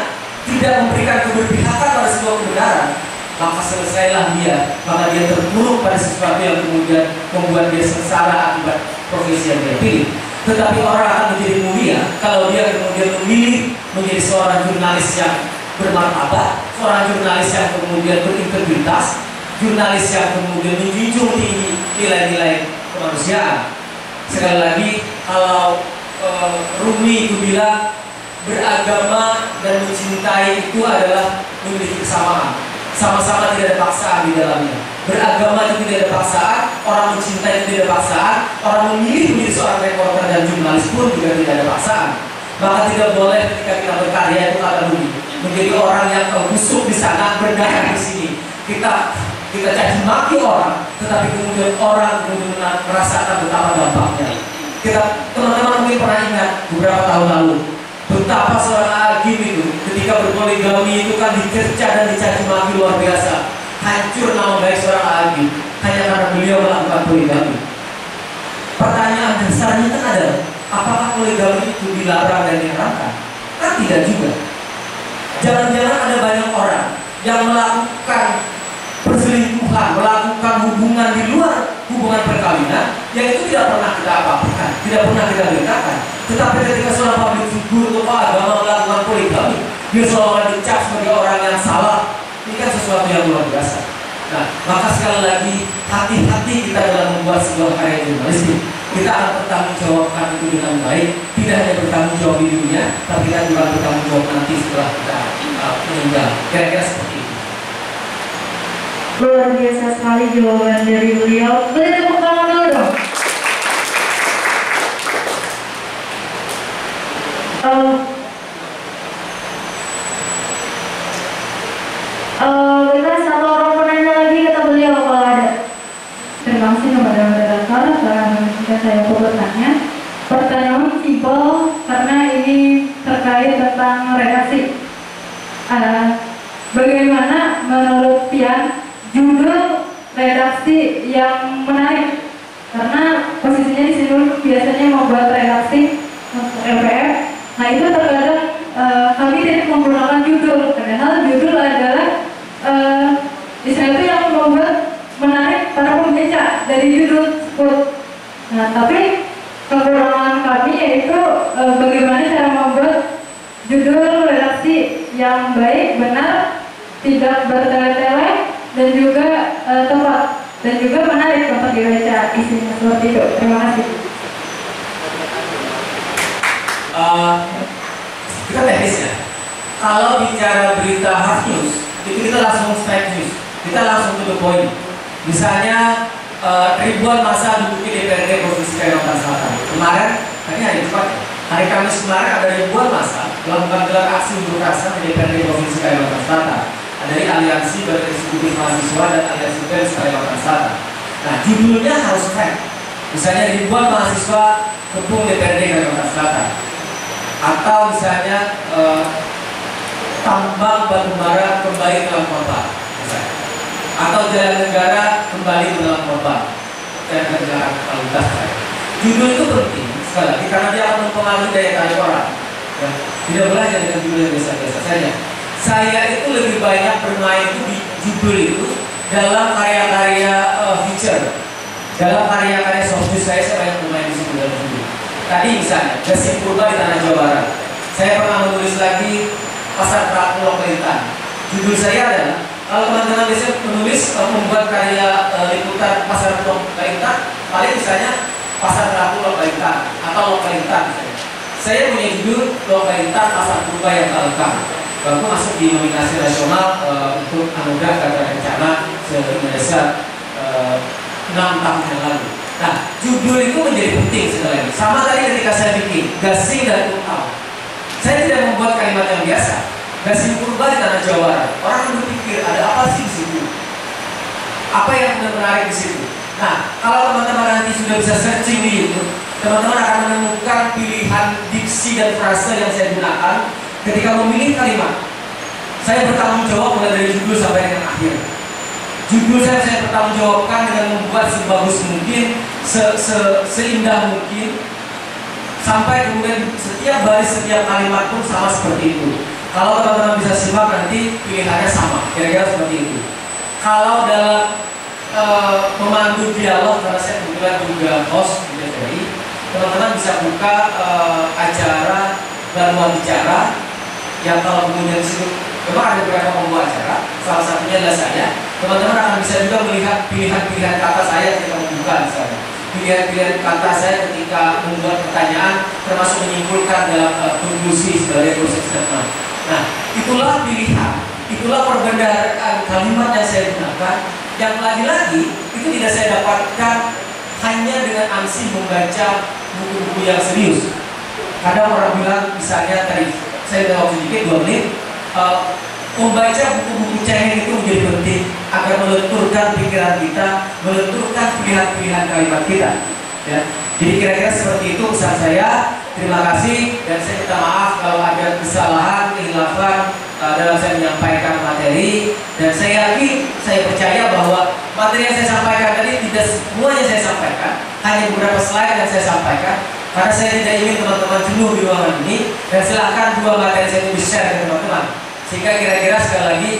tidak memberikan keberpihakan pada sebuah kebenaran, maka selesailah dia, maka dia terpuruk pada sesuatu yang kemudian membuat dia sengsara akibat profesi yang dia pilih. Tetapi orang akan menjadi mulia kalau dia kemudian memilih menjadi seorang jurnalis yang bermartabat, seorang jurnalis yang kemudian berintegritas, jurnalis yang kemudian menjunjung tinggi nilai-nilai kemanusiaan. Sekali lagi, kalau Rumi itu bilang beragama dan mencintai itu adalah memiliki kesamaan. Sama-sama tidak ada paksaan di dalamnya. Beragama itu tidak ada paksaan, orang mencintai itu tidak ada paksaan, orang memilih menjadi seorang reporter dan jurnalis pun juga tidak ada paksaan. Maka tidak boleh ketika kita berkarya itu kata Rumi menjadi orang yang busuk di sana, berdarah di sini. Kita caci maki orang, tetapi kemudian orang kemudian merasakan betapa dampaknya. Teman-teman mungkin pernah ingat beberapa tahun lalu betapa seorang Agim itu ketika berpoligami itu kan dicerca dan dicaci maki luar biasa. Hancur nama baik seorang Agim hanya karena beliau melakukan poligami. Pertanyaan dasarnya kan adalah, apakah poligami itu dilarang dan diharamkan? Kan tidak juga. Jangan-jangan ada banyak orang yang melakukan perselingkuhan, melakukan hubungan di luar hubungan perkawinan yang itu tidak pernah kita apa-apakan, tidak pernah kita beritakan. Tetapi ketika seorang dia seolah-olah dicap sebagai orang yang salah. Ini kan sesuatu yang luar biasa. Nah, maka sekali lagi hati-hati kita dalam membuat sebuah karya jurnalistik. Kita akan bertanggung jawabkan itu dengan baik. Tidak hanya bertanggung jawab di dunia, tapi kita juga bertanggung jawab nanti setelah kita meninggal. Kira-kira seperti itu. Luar biasa sekali jawaban dari beliau. Boleh tepuk tangan dulu dong. Kita satu orang penanya lagi kata beliau kalau ada. Terima kasih kepada moderator karena saya mau bertanya. Pertanyaan simpel karena ini terkait tentang redaksi. Bagaimana menurut Pian judul redaksi yang menarik? Karena posisinya di sini biasanya membuat redaksi untuk LPR. Nah itu terkadang kami tidak menggunakan judul, padahal judul adalah istilah itu yang membuat menarik para pembaca dari judul tersebut. Nah tapi kekurangan kami yaitu bagaimana cara membuat judul redaksi yang baik, benar, tidak bertele-tele, dan juga tepat dan juga menarik untuk dibaca isinya seperti itu. Terima kasih. Kita teknis ya. Kalau bicara berita hard news, itu kita langsung straight news. Kita langsung to the point. Misalnya ribuan massa duduki DPRD Provinsi Kalimantan Selatan. Kemarin, ini hari Jumat, hari Kamis kemarin ada ribuan massa melakukan gelar aksi unjuk rasa di DPRD Provinsi Kalimantan Selatan. Dari Aliansi Badan Eksekutif Mahasiswa dan Aliansi Pers Kalimantan Selatan. Nah, judulnya harus keren. Misalnya ribuan mahasiswa kepung DPRD Kalimantan Selatan. Atau misalnya tambang batubara kembali dalam korban, atau jalan negara kembali dalam korban, jalan negara kualitas. Judul itu penting sekali lagi karena dia akan mempengaruhi daya tarik orang. Ya, tidak belajar dengan judul yang biasa-biasa saja. Saya itu lebih banyak bermain itu di judul itu dalam karya-karya feature, dalam karya-karya soft news saya banyak bermain di situ dalam judul. Tadi misalnya, Gasing Purba di Tanah Jawa Barat. Saya pernah menulis lagi Pasar Praku Lokalitan. Judul saya adalah, kalau teman-teman bisa menulis, membuat karya liputan Pasar Lokalitan, paling misalnya Pasar Praku Lokalitan atau Lokalitan misalnya. Saya punya judul Lokalitan Pasar Purba yang tak lengkap. Baru masuk di nominasi nasional untuk anugerah Gagasan Kencana se-Indonesia 6 tahun yang lalu. Nah, judul itu menjadi penting sekali lagi. Sama tadi ketika saya bikin Gasing dan Purba, saya tidak membuat kalimat yang biasa. Gasing Purba di Tanah Jawa Barat. Orang akan berpikir ada apa sih di situ? Apa yang menarik di situ? Nah, kalau teman-teman nanti sudah bisa searching di YouTube, teman-teman akan menemukan pilihan diksi dan frase yang saya gunakan ketika memilih kalimat. Saya bertanggung jawab mulai dari judul sampai dengan akhir. Judul saya bertanggung jawabkan dengan membuat sebagus mungkin, seindah mungkin, sampai kemudian setiap baris, setiap kalimat pun sama seperti itu. Kalau teman-teman bisa simak nanti pilihannya sama, kira-kira seperti itu. Kalau dalam memandu dialog, karena saya kebetulan juga host di TVRI, teman-teman bisa buka acara Ramuan Bicara yang kalau kemudian disebut, memang ada beberapa pembawa acara, salah satunya adalah saya. Teman-teman akan bisa juga melihat pilihan-pilihan kata saya ketika membuka misalnya. Pilihan-pilihan kata saya ketika membuat pertanyaan, termasuk menyimpulkan dalam konklusi sebagai proses statement. Nah, itulah pilihan, itulah perbendaharaan kalimat yang saya gunakan. Yang lagi-lagi itu tidak saya dapatkan hanya dengan ansih membaca buku-buku yang serius. Kadang orang bilang, misalnya tadi saya udah waktu sedikit 2 menit. Membaca buku-buku cengeng itu menjadi penting agar melenturkan pikiran kita, melenturkan pilihan-pilihan kalimat kita. Ya. Jadi kira-kira seperti itu pesan saya. Terima kasih dan saya minta maaf kalau ada kesalahan, kehilafan dalam saya menyampaikan materi. Dan saya yakin, saya percaya bahwa materi yang saya sampaikan tadi tidak semuanya saya sampaikan, hanya beberapa slide yang saya sampaikan. Karena saya tidak ingin teman-teman jenuh di ruangan ini. Dan silakan 2 materi saya itu di-share ke teman-teman. Sehingga kira-kira sekali lagi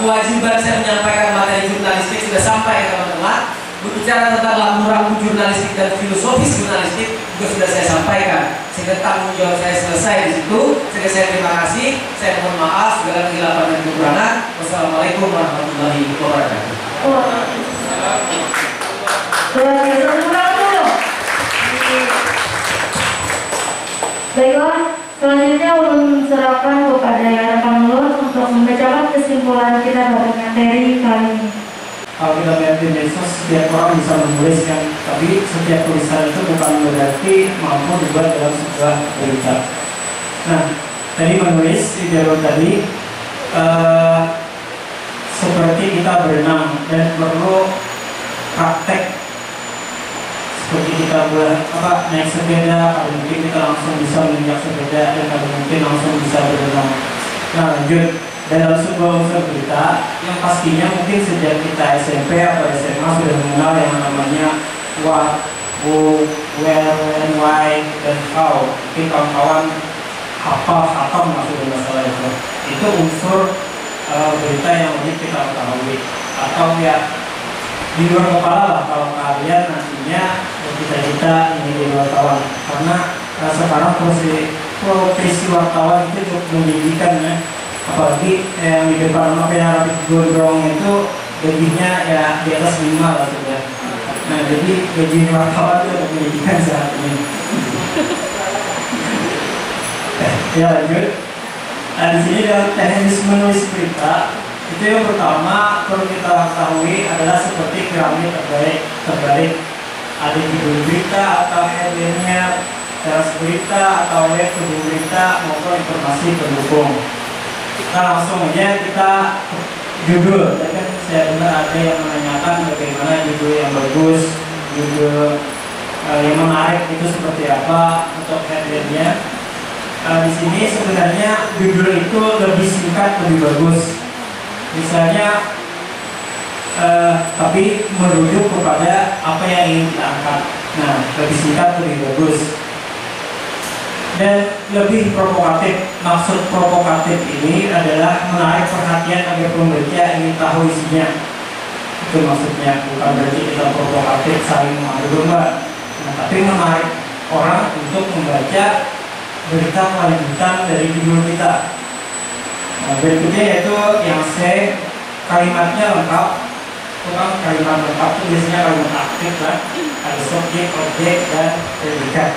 kewajiban saya menyampaikan materi jurnalistik sudah sampai ke teman-teman. Berbicara tentang lampu-lampu jurnalistik dan filosofis jurnalistik juga sudah saya sampaikan, sehingga tanggung jawab saya selesai di situ. Sehingga saya terima kasih, saya mohon maaf segala kesilapan dan kekurangan. Wassalamualaikum warahmatullahi wabarakatuh. Baiklah, selanjutnya ulun serahkan kepada rekan ulun untuk membacakan kesimpulan kita pada materi kali ini. Kalau kita lihat di medsos, setiap orang bisa menulis kan, tapi setiap tulisan itu bukan berarti mampu dibuat dalam sebuah berita. Nah, tadi menulis di jalur tadi seperti kita berenang dan perlu praktek. Seperti kita naik sepeda, kalau mungkin kita langsung bisa menginjak sepeda, dan kalau mungkin langsung bisa berenang. Nah, lanjut. Dalam sebuah unsur berita yang pastinya mungkin sejak kita SMP atau SMA sudah mengenal yang namanya what, who, where, and why, dan how. Mungkin kawan-kawan hafal maksudnya masalah itu. Itu unsur berita yang wajib kita ketahui. Atau ya di luar kepala lah kalau kalian nantinya bercita-cita ingin jadi wartawan. Karena sekarang profesi wartawan itu cukup menjanjikan ya. Apalagi yang di depan kayak Rapid Gondrong itu gajinya ya di atas 5 lah sudah. Nah, jadi gaji wartawan itu untuk menjanjikan saat ini. Ya lanjut. Nah, di sini dalam teknis menulis berita itu yang pertama perlu kita ketahui adalah seperti piramid terbalik. Ada judul berita atau headline-nya, teras berita atau web berita maupun informasi pendukung. Kita langsung aja kita judul. Tadi kan saya dengar ada yang menanyakan bagaimana judul yang bagus, judul yang menarik itu seperti apa untuk headline-nya. Di sini sebenarnya judul itu lebih singkat, lebih bagus. Misalnya, tapi merujuk kepada apa yang ingin kita angkat. Nah, lebih singkat, lebih bagus. Dan lebih provokatif. Maksud provokatif ini adalah menarik perhatian agar pembaca ingin tahu isinya. Itu maksudnya, bukan berarti kita provokatif saling mengadu domba. Nah, tapi menarik orang untuk membaca berita kelanjutan dari judul kita. Nah, berikutnya yaitu yang C, kalimatnya lengkap. Itu kan kalimat lengkap itu biasanya kalimat aktif kan, ada subjek, objek, dan predikat.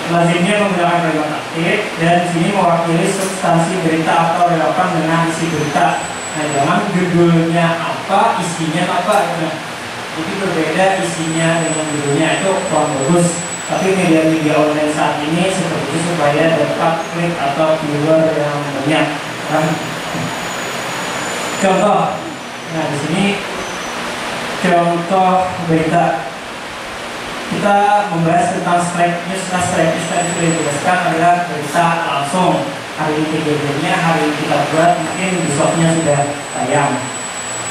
Lazimnya menggunakan kalimat aktif dan di sini mewakili substansi berita atau relevan dengan isi berita. Nah, jangan judulnya apa, isinya apa. Nah, jadi berbeda isinya dengan judulnya, itu kurang bagus. Tapi media-media online saat ini seperti itu supaya dapat klik atau viewer yang banyak. Kan? Contoh, nah di sini contoh berita. Kita membahas tentang strike news. Nah, strike news tadi sudah dijelaskan adalah berita langsung. Hari ini kejadiannya, hari ini kita buat, mungkin besoknya sudah tayang.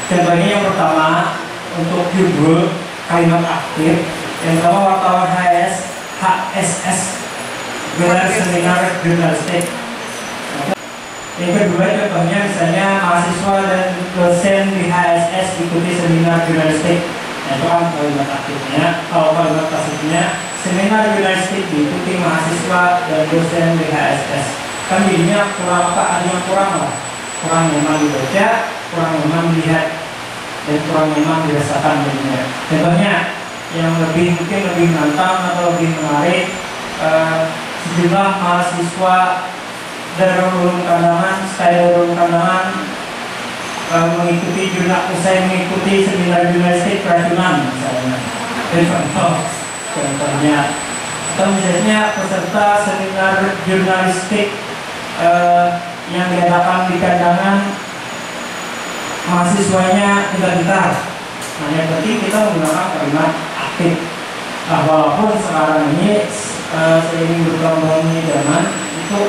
Contohnya yang pertama untuk judul kalimat aktif. Yang pertama wartawan HSS gelar seminar jurnalistik. Yang kedua contohnya misalnya mahasiswa dan dosen di HSS ikuti seminar jurnalistik. Nah, itu kan kalimat aktifnya. Kalau kalimat pasifnya, seminar jurnalistik diikuti mahasiswa dan dosen di HSS. Kan jadinya kurang apa? Ada yang kurang lah. Kurang nyaman dibaca, kurang nyaman dilihat, dan kurang nyaman dirasakan jadinya. Contohnya yang mungkin lebih menantang atau lebih menarik, sejumlah mahasiswa dari Ulum Kandangan, mengikuti mengikuti seminar jurnalistik keracunan misalnya. Contohnya, atau misalnya peserta seminar jurnalistik yang diadakan di Kandangan, mahasiswanya pintar-pintar. Nah, yang penting kita menggunakan kalimat aktif. Nah, walaupun sekarang ini seiring berkembangnya zaman itu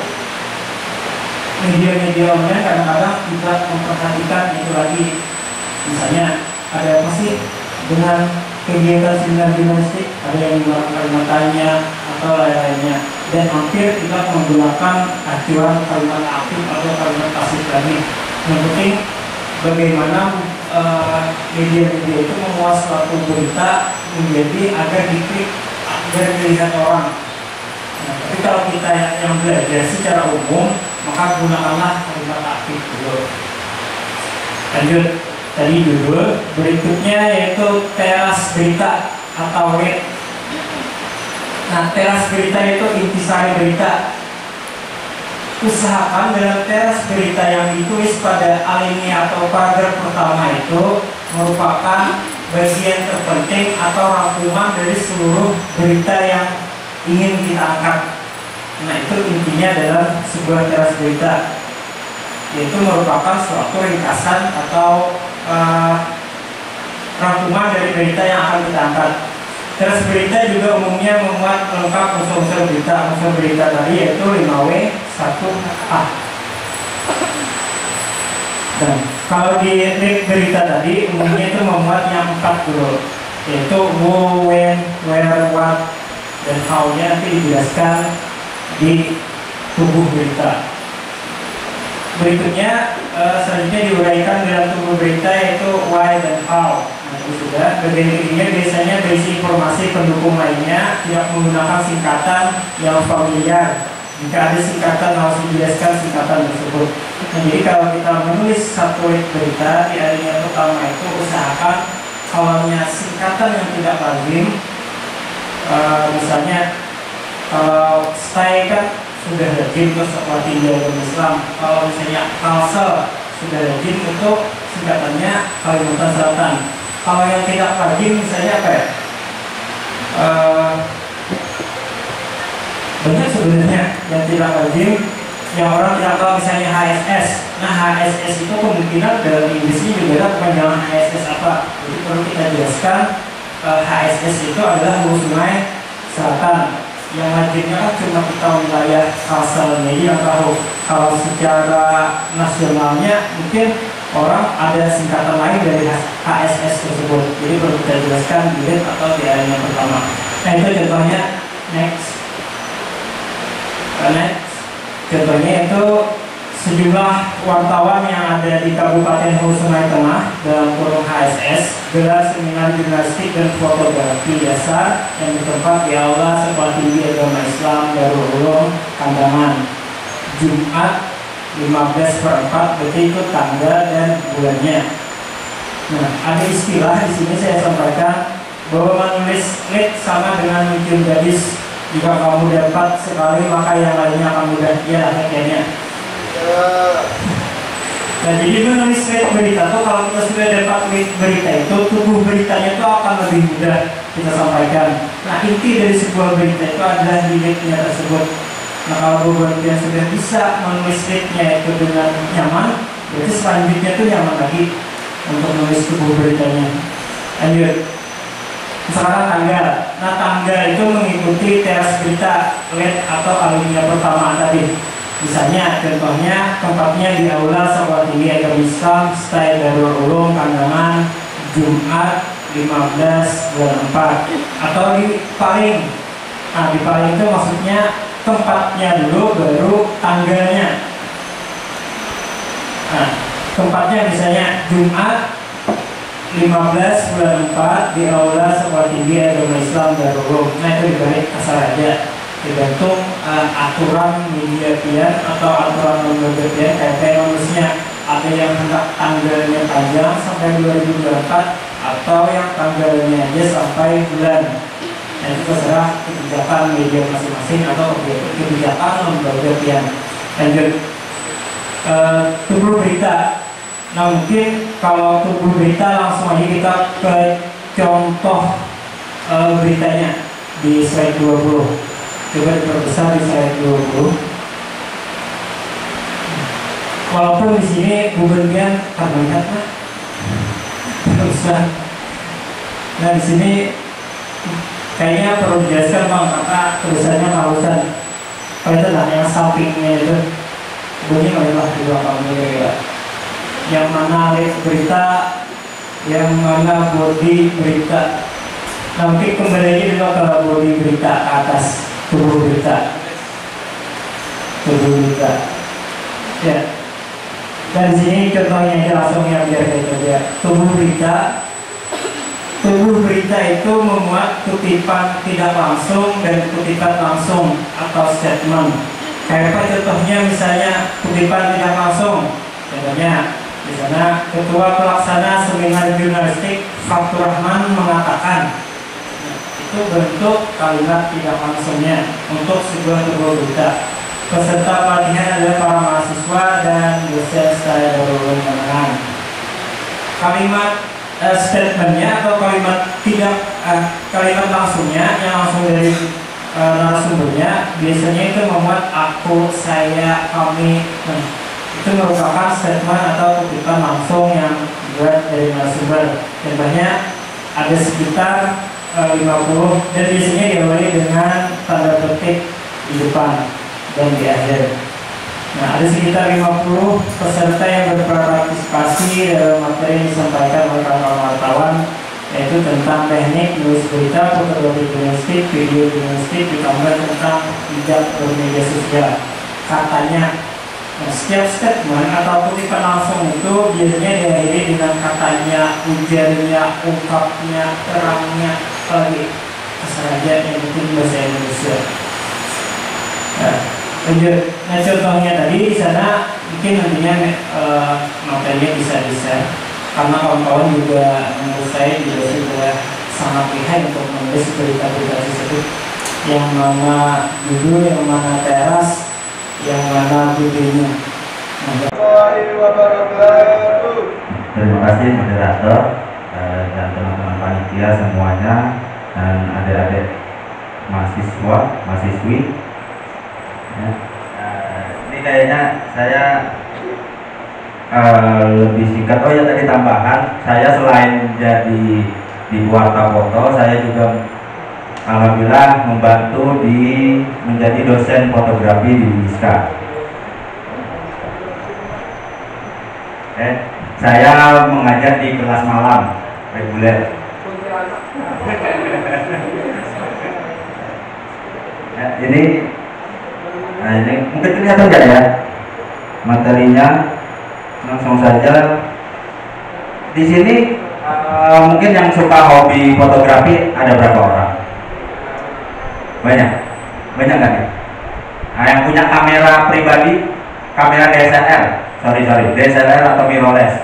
media-media online kadang-kadang kita memperhatikan itu lagi. Misalnya ada apa sih dengan kegiatan seminar jurnalistik, ada yang menggunakan kalimat tanya atau lain-lainnya, dan hampir kita menggunakan acuan kalimat aktif atau kalimat pasif lagi. Yang penting bagaimana media-media itu memuas suatu berita menjadi agar diklik dilihat orang. Nah, tapi kalau kita yang belajar secara umum, maka gunakanlah kalimat aktif dulu. Lanjut, tadi judul berikutnya yaitu teras berita atau read. Nah, teras berita itu intisari berita. Usahakan dalam teras berita yang ditulis pada alinea atau paragraf pertama itu merupakan bagian terpenting atau rangkuman dari seluruh berita yang ingin kita angkat. Nah, itu intinya dalam sebuah teras berita, yaitu merupakan suatu ringkasan atau rangkuman dari berita yang akan kita angkat. Teras berita juga umumnya memuat lengkap unsur-unsur berita. Unsur berita tadi yaitu 5W, 1A. Dan kalau di berita tadi umumnya itu memuat yang 4 dulu, yaitu who, when, where, what, dan how-nya nanti dijelaskan di tubuh berita. Berikutnya selanjutnya diuraikan dalam tubuh berita yaitu why dan how. Nah, itu sudah. Bagian ketiga biasanya berisi informasi pendukung lainnya, tidak menggunakan singkatan yang familiar. Jika ada singkatan harus dijelaskan singkatan tersebut. Nah, jadi kalau kita menulis satu berita di alinea pertama itu usahakan kalaunya singkatan yang tidak lazim, misalnya kalau stay kan sudah lazim terus setelah tinggal di Islam. Kalau misalnya Kalsel sudah lazim itu singkatannya Kalimantan Selatan. Kalau yang tidak lazim misalnya apa ya? Banyak sebenarnya yang tidak lazim, yang orang tidak tahu, misalnya HSS. Nah, HSS itu kemungkinan dalam Inggrisnya juga ada kepanjangan HSS apa. Jadi perlu kita jelaskan HSS itu adalah Hulu Sungai Selatan. Yang wajibnya kan cuma kita wilayah asalnya yang tahu. Kalau secara nasionalnya mungkin orang ada singkatan lain dari HSS tersebut. Jadi perlu kita jelaskan di lead atau di area yang pertama. Nah, itu contohnya. Next. Contohnya itu sejumlah wartawan yang ada di Kabupaten Hulu Sungai Tengah dalam kurung HSS gelar seminar jurnalistik dan fotografi dasar yang bertempat di Aula Sekolah Tinggi Agama Islam Darul Ulum Kandangan, Jumat 15/4, berarti itu tanggal dan bulannya. Nah, ada istilah di sini saya sampaikan bahwa menulis lead sama dengan mencium gadis. Jika kamu dapat sekali maka yang lainnya akan mudah. Ya, kayaknya. Nah, jadi menulis lead berita tuh kalau kita sudah dapat lead berita itu tubuh beritanya itu akan lebih mudah kita sampaikan. Nah, inti dari sebuah berita itu adalah di leadnya tersebut. Nah, kalau beberapa sudah bisa menulis leadnya itu dengan nyaman, berarti selanjutnya itu nyaman lagi untuk menulis tubuh beritanya. Lanjut. Sekarang tanggal. Nah, tanggal itu mengikuti teras berita lead atau alinea pertama tadi. Misalnya, contohnya tempatnya di Aula Sekolah Tinggi Agama Islam Stay Darul Ulum Kandangan, Jumat 15/4. Atau di paling. Nah, di paling itu maksudnya tempatnya dulu baru tanggalnya. Nah, tempatnya misalnya Jumat 15/4 di Aula Sekolah Tinggi Agama Islam Darul Ulum. Nah, itu dibalik asal aja, tergantung aturan media pian atau aturan lembaga pian kayak nulisnya. Ada yang hendak tanggalnya panjang sampai 2024 atau yang tanggalnya aja sampai bulan. Nah, itu terserah kebijakan media masing-masing atau kebijakan lembaga pian. Lanjut, tubuh berita. Nah, mungkin kalau tubuh berita langsung aja kita ke contoh beritanya di slide 20. Coba diperbesar di slide 20. Walaupun di sini bubennya terlihat lah, terusan. Nah, di sini kayaknya perlu dijelaskan bang, karena tulisannya halusan. Kalau itu lah yang sampingnya itu bunyi adalah di belakangnya ya. Yang mana lead berita, yang mana body berita. Nanti kembali aja dulu ke body berita ke atas, tubuh berita. Ya. Dan sini contohnya aja langsung yang biar kita lihat. Tubuh tubuh berita itu memuat kutipan tidak langsung dan kutipan langsung atau statement. Kayak apa contohnya? Misalnya kutipan tidak langsung. Contohnya di sana Ketua Pelaksana Seminar Jurnalistik Fatur Rahman mengatakan, itu bentuk kalimat tidak langsungnya untuk sebuah berita. Peserta pelatihan adalah para mahasiswa dan dosen secara berulung-ulung. Kalimat statementnya atau kalimat kalimat langsungnya yang langsung dari narasumbernya biasanya itu memuat aku, saya, kami. Itu merupakan statement atau kutipan langsung yang dibuat dari narasumber. Contohnya ada sekitar 50 dan biasanya diawali dengan tanda petik di depan dan di akhir. Nah, ada sekitar 50 peserta yang berpartisipasi dalam materi yang disampaikan oleh kawan-kawan wartawan, yaitu tentang teknik menulis berita, fotografi jurnalistik, video jurnalistik, ditambah tentang bijak bermedia sosial. Katanya, nah, setiap statement atau kutipan langsung itu biasanya diakhiri dengan katanya, ujarnya, ungkapnya, terangnya, apalagi keseraja yang penting bahasa Indonesia. Nah, contohnya tadi di sana mungkin nantinya materinya bisa di-share karena kawan-kawan juga menurut saya juga sudah sangat lihai untuk menulis berita-berita tersebut, yang mana judul, yang mana teras, yang mana budinya. Terima kasih moderator dan teman-teman panitia semuanya dan adik-adik mahasiswi. Ya. Ini kayaknya saya lebih singkat. Oh ya, tadi tambahan, saya selain jadi di Warta Foto, saya juga alhamdulillah membantu menjadi dosen fotografi di WISKA. Saya mengajar di kelas malam reguler. Ini mungkin kelihatan nggak ya materinya? Langsung saja. Di sini mungkin yang suka hobi fotografi ada berapa orang? Banyak kan ya? Nah, yang punya kamera pribadi, kamera DSLR, DSLR atau mirrorless,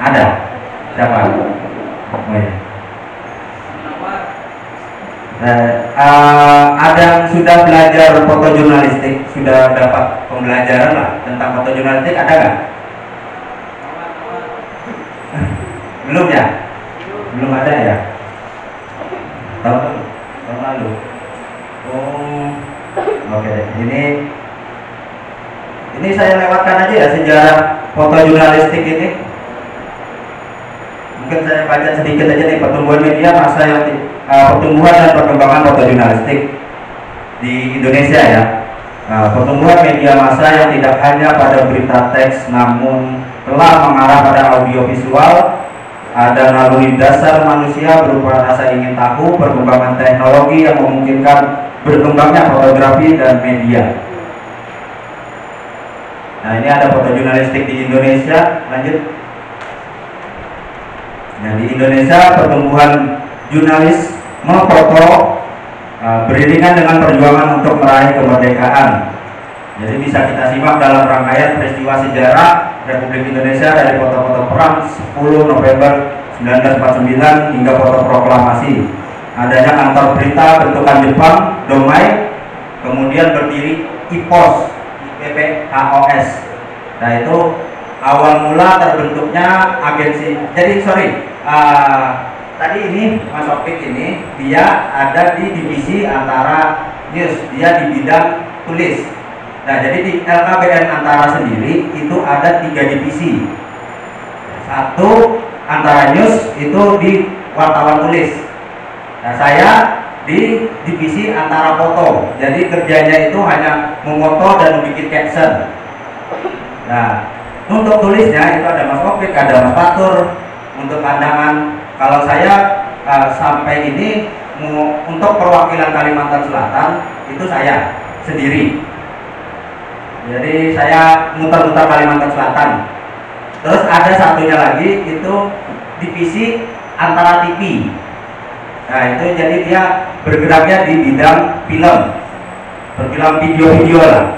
ada? Siapa? Oh, ya. Ada yang sudah belajar fotojurnalistik, sudah dapat pembelajaran lah tentang fotojurnalistik, ada nggak? Belum ya? Belum ada ya? Tahun lalu. Oh, oke. Ini saya lewatkan aja ya sejarah fotojurnalistik ini. Mungkin saya baca sedikit aja nih, pertumbuhan media masa yang pertumbuhan dan perkembangan fotojurnalistik di Indonesia ya. Pertumbuhan media massa yang tidak hanya pada berita teks namun telah mengarah pada audiovisual. Ada naluri dasar manusia berupa rasa ingin tahu, perkembangan teknologi yang memungkinkan berkembangnya fotografi dan media. Nah, ini ada fotojurnalistik di Indonesia. Lanjut. Nah, di Indonesia pertumbuhan jurnalisme foto beriringan dengan perjuangan untuk meraih kemerdekaan. Jadi bisa kita simak dalam rangkaian peristiwa sejarah Republik Indonesia dari foto-foto perang 10 November 1949 hingga foto proklamasi. Adanya kantor berita bentukan Jepang, Domai, kemudian berdiri IPOS, IPPHOS. Nah, itu awal mula terbentuknya agensi. Jadi tadi ini Mas Opik ini dia ada di divisi antara news, dia di bidang tulis. Nah, jadi di LKBN Antara sendiri itu ada 3 divisi. Satu antara news itu di wartawan tulis. Nah, saya di divisi antara foto. Jadi kerjanya itu hanya memoto dan membuat caption. Nah, untuk tulisnya itu ada Mas Opik, ada Mas Fatur. Untuk pandangan, kalau saya sampai ini untuk perwakilan Kalimantan Selatan itu saya sendiri. Jadi saya muter-muter Kalimantan Selatan. Terus ada satunya lagi itu divisi antara TV. Nah itu jadi dia bergeraknya di bidang film, perfilm video-video lah.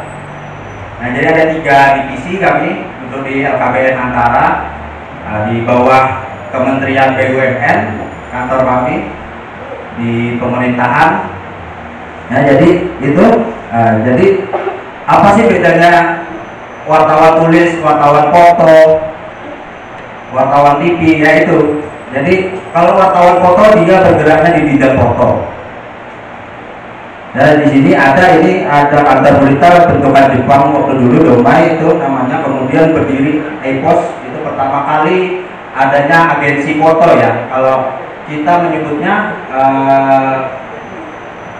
Nah jadi ada 3 divisi kami untuk di LKBN Antara, di bawah Kementerian BUMN, kantor kami di pemerintahan. Nah jadi itu, jadi apa sih bedanya wartawan tulis, wartawan foto, wartawan TV? Ya itu. Jadi kalau wartawan foto dia bergeraknya di bidang foto. Dan di sini ada kantor berita bentukan Jepang waktu dulu Domai itu namanya, kemudian berdiri Epos itu pertama kali adanya agensi foto ya. Kalau kita menyebutnya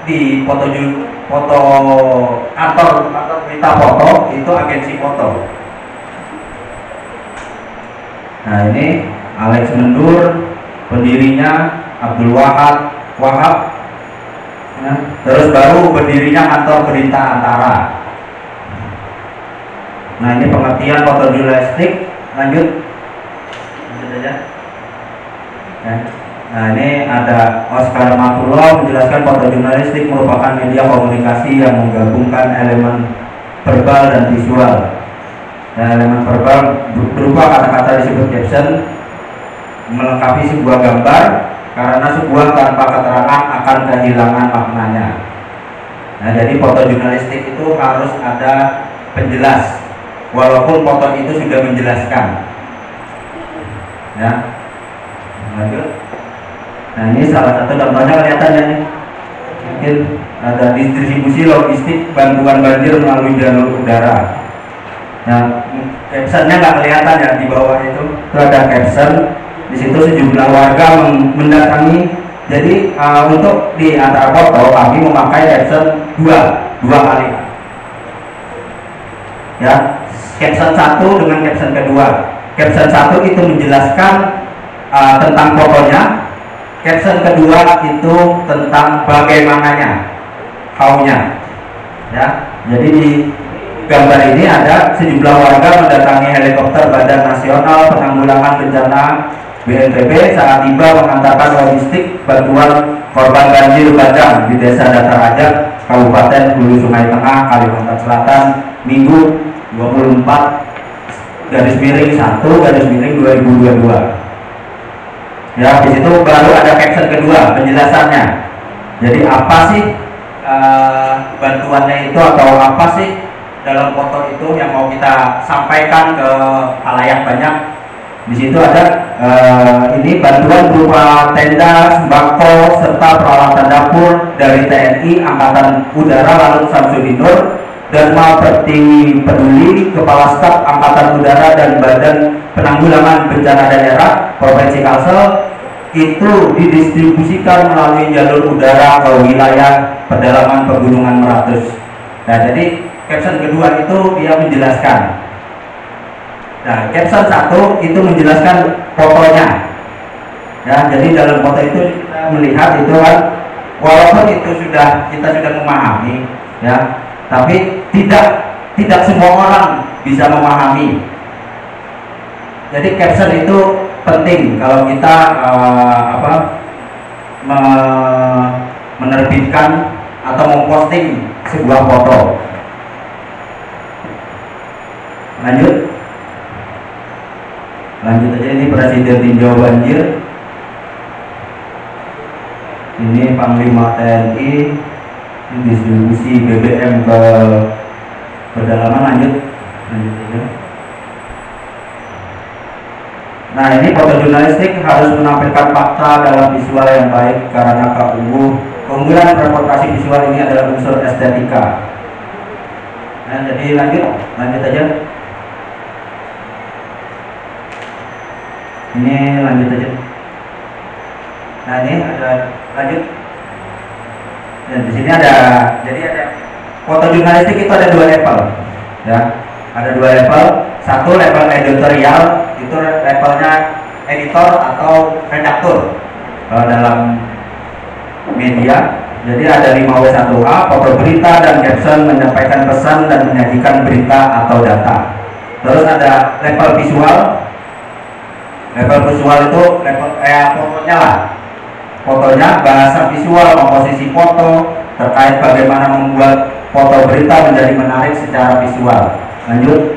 di foto kantor berita foto itu agensi foto. Nah ini Alex Mendur, pendirinya Abdul Wahab. Ya, terus baru berdirinya kantor berita Antara. Nah ini pengertian fotojurnalistik. Lanjut aja. Ya. Nah ini ada Oscar Matullah menjelaskan fotojurnalistik merupakan media komunikasi yang menggabungkan elemen verbal dan visual. Nah, elemen verbal berupa kata-kata disebut caption melengkapi sebuah gambar, karena sebuah tanpa keterangan akan kehilangan maknanya. Nah jadi fotojurnalistik itu harus ada penjelas, walaupun foto itu sudah menjelaskan. Ya, lanjut. Nah ini salah satu contohnya kelihatan ya nih. Mungkin ada distribusi logistik bantuan banjir melalui jalur udara. Nah captionnya nggak kelihatan ya, di bawah itu ada caption. Di situ sejumlah warga mendatangi. Jadi untuk di antara foto kami memakai caption dua kali. Ya, caption 1 dengan caption kedua. Caption 1 itu menjelaskan tentang fotonya. Caption kedua itu tentang bagaimananya, how-nya. Ya, jadi di gambar ini ada sejumlah warga mendatangi helikopter Badan Nasional Penanggulangan Bencana BNPB saat tiba mengantarkan logistik bantuan korban banjir bandang di Desa Datar Ajak, Kabupaten Hulu Sungai Tengah, Kalimantan Selatan, Minggu 24/1/2022. Ya, di situ baru ada caption kedua, penjelasannya. Jadi apa sih bantuannya itu, atau apa sih dalam foto itu yang mau kita sampaikan ke khalayak banyak. Di situ ada ini bantuan berupa tenda, sembako, serta peralatan dapur dari TNI, Angkatan Udara, lalu Samsudin Nur, dan Pertiwi Peduli, Kepala Staf Angkatan Udara dan Badan Penanggulangan Bencana Daerah Provinsi Kalsel, itu didistribusikan melalui jalur udara ke wilayah pedalaman Pegunungan Meratus. Nah, jadi caption kedua itu dia menjelaskan. Nah, caption 1 itu menjelaskan fotonya. Ya, jadi dalam foto itu kita melihat itu kan, walaupun itu kita sudah memahami, ya, tapi tidak semua orang bisa memahami. Jadi caption itu penting kalau kita menerbitkan atau memposting sebuah foto. Lanjut aja, ini Presiden Tinjau Banjir, ini Panglima TNI, ini distribusi BBM ke pedalaman. Lanjut aja. Nah ini fotojurnalistik harus menampilkan fakta dalam visual yang baik, karena keunggulan reportasi visual ini adalah unsur estetika. Nah jadi lanjut aja. Ini lanjut aja. Nah ini ada lanjut. Dan di sini ada, jadi ada fotojurnalistik itu ada 2 level, ya. Ada 2 level. Satu level editorial, itu levelnya editor atau redaktur dalam media. Jadi ada 5W1A, foto berita dan caption menyampaikan pesan dan menyajikan berita atau data. Terus ada level visual. Level visual itu level fotonya lah, fotonya, bahasa visual, komposisi foto, terkait bagaimana membuat foto berita menjadi menarik secara visual. Lanjut.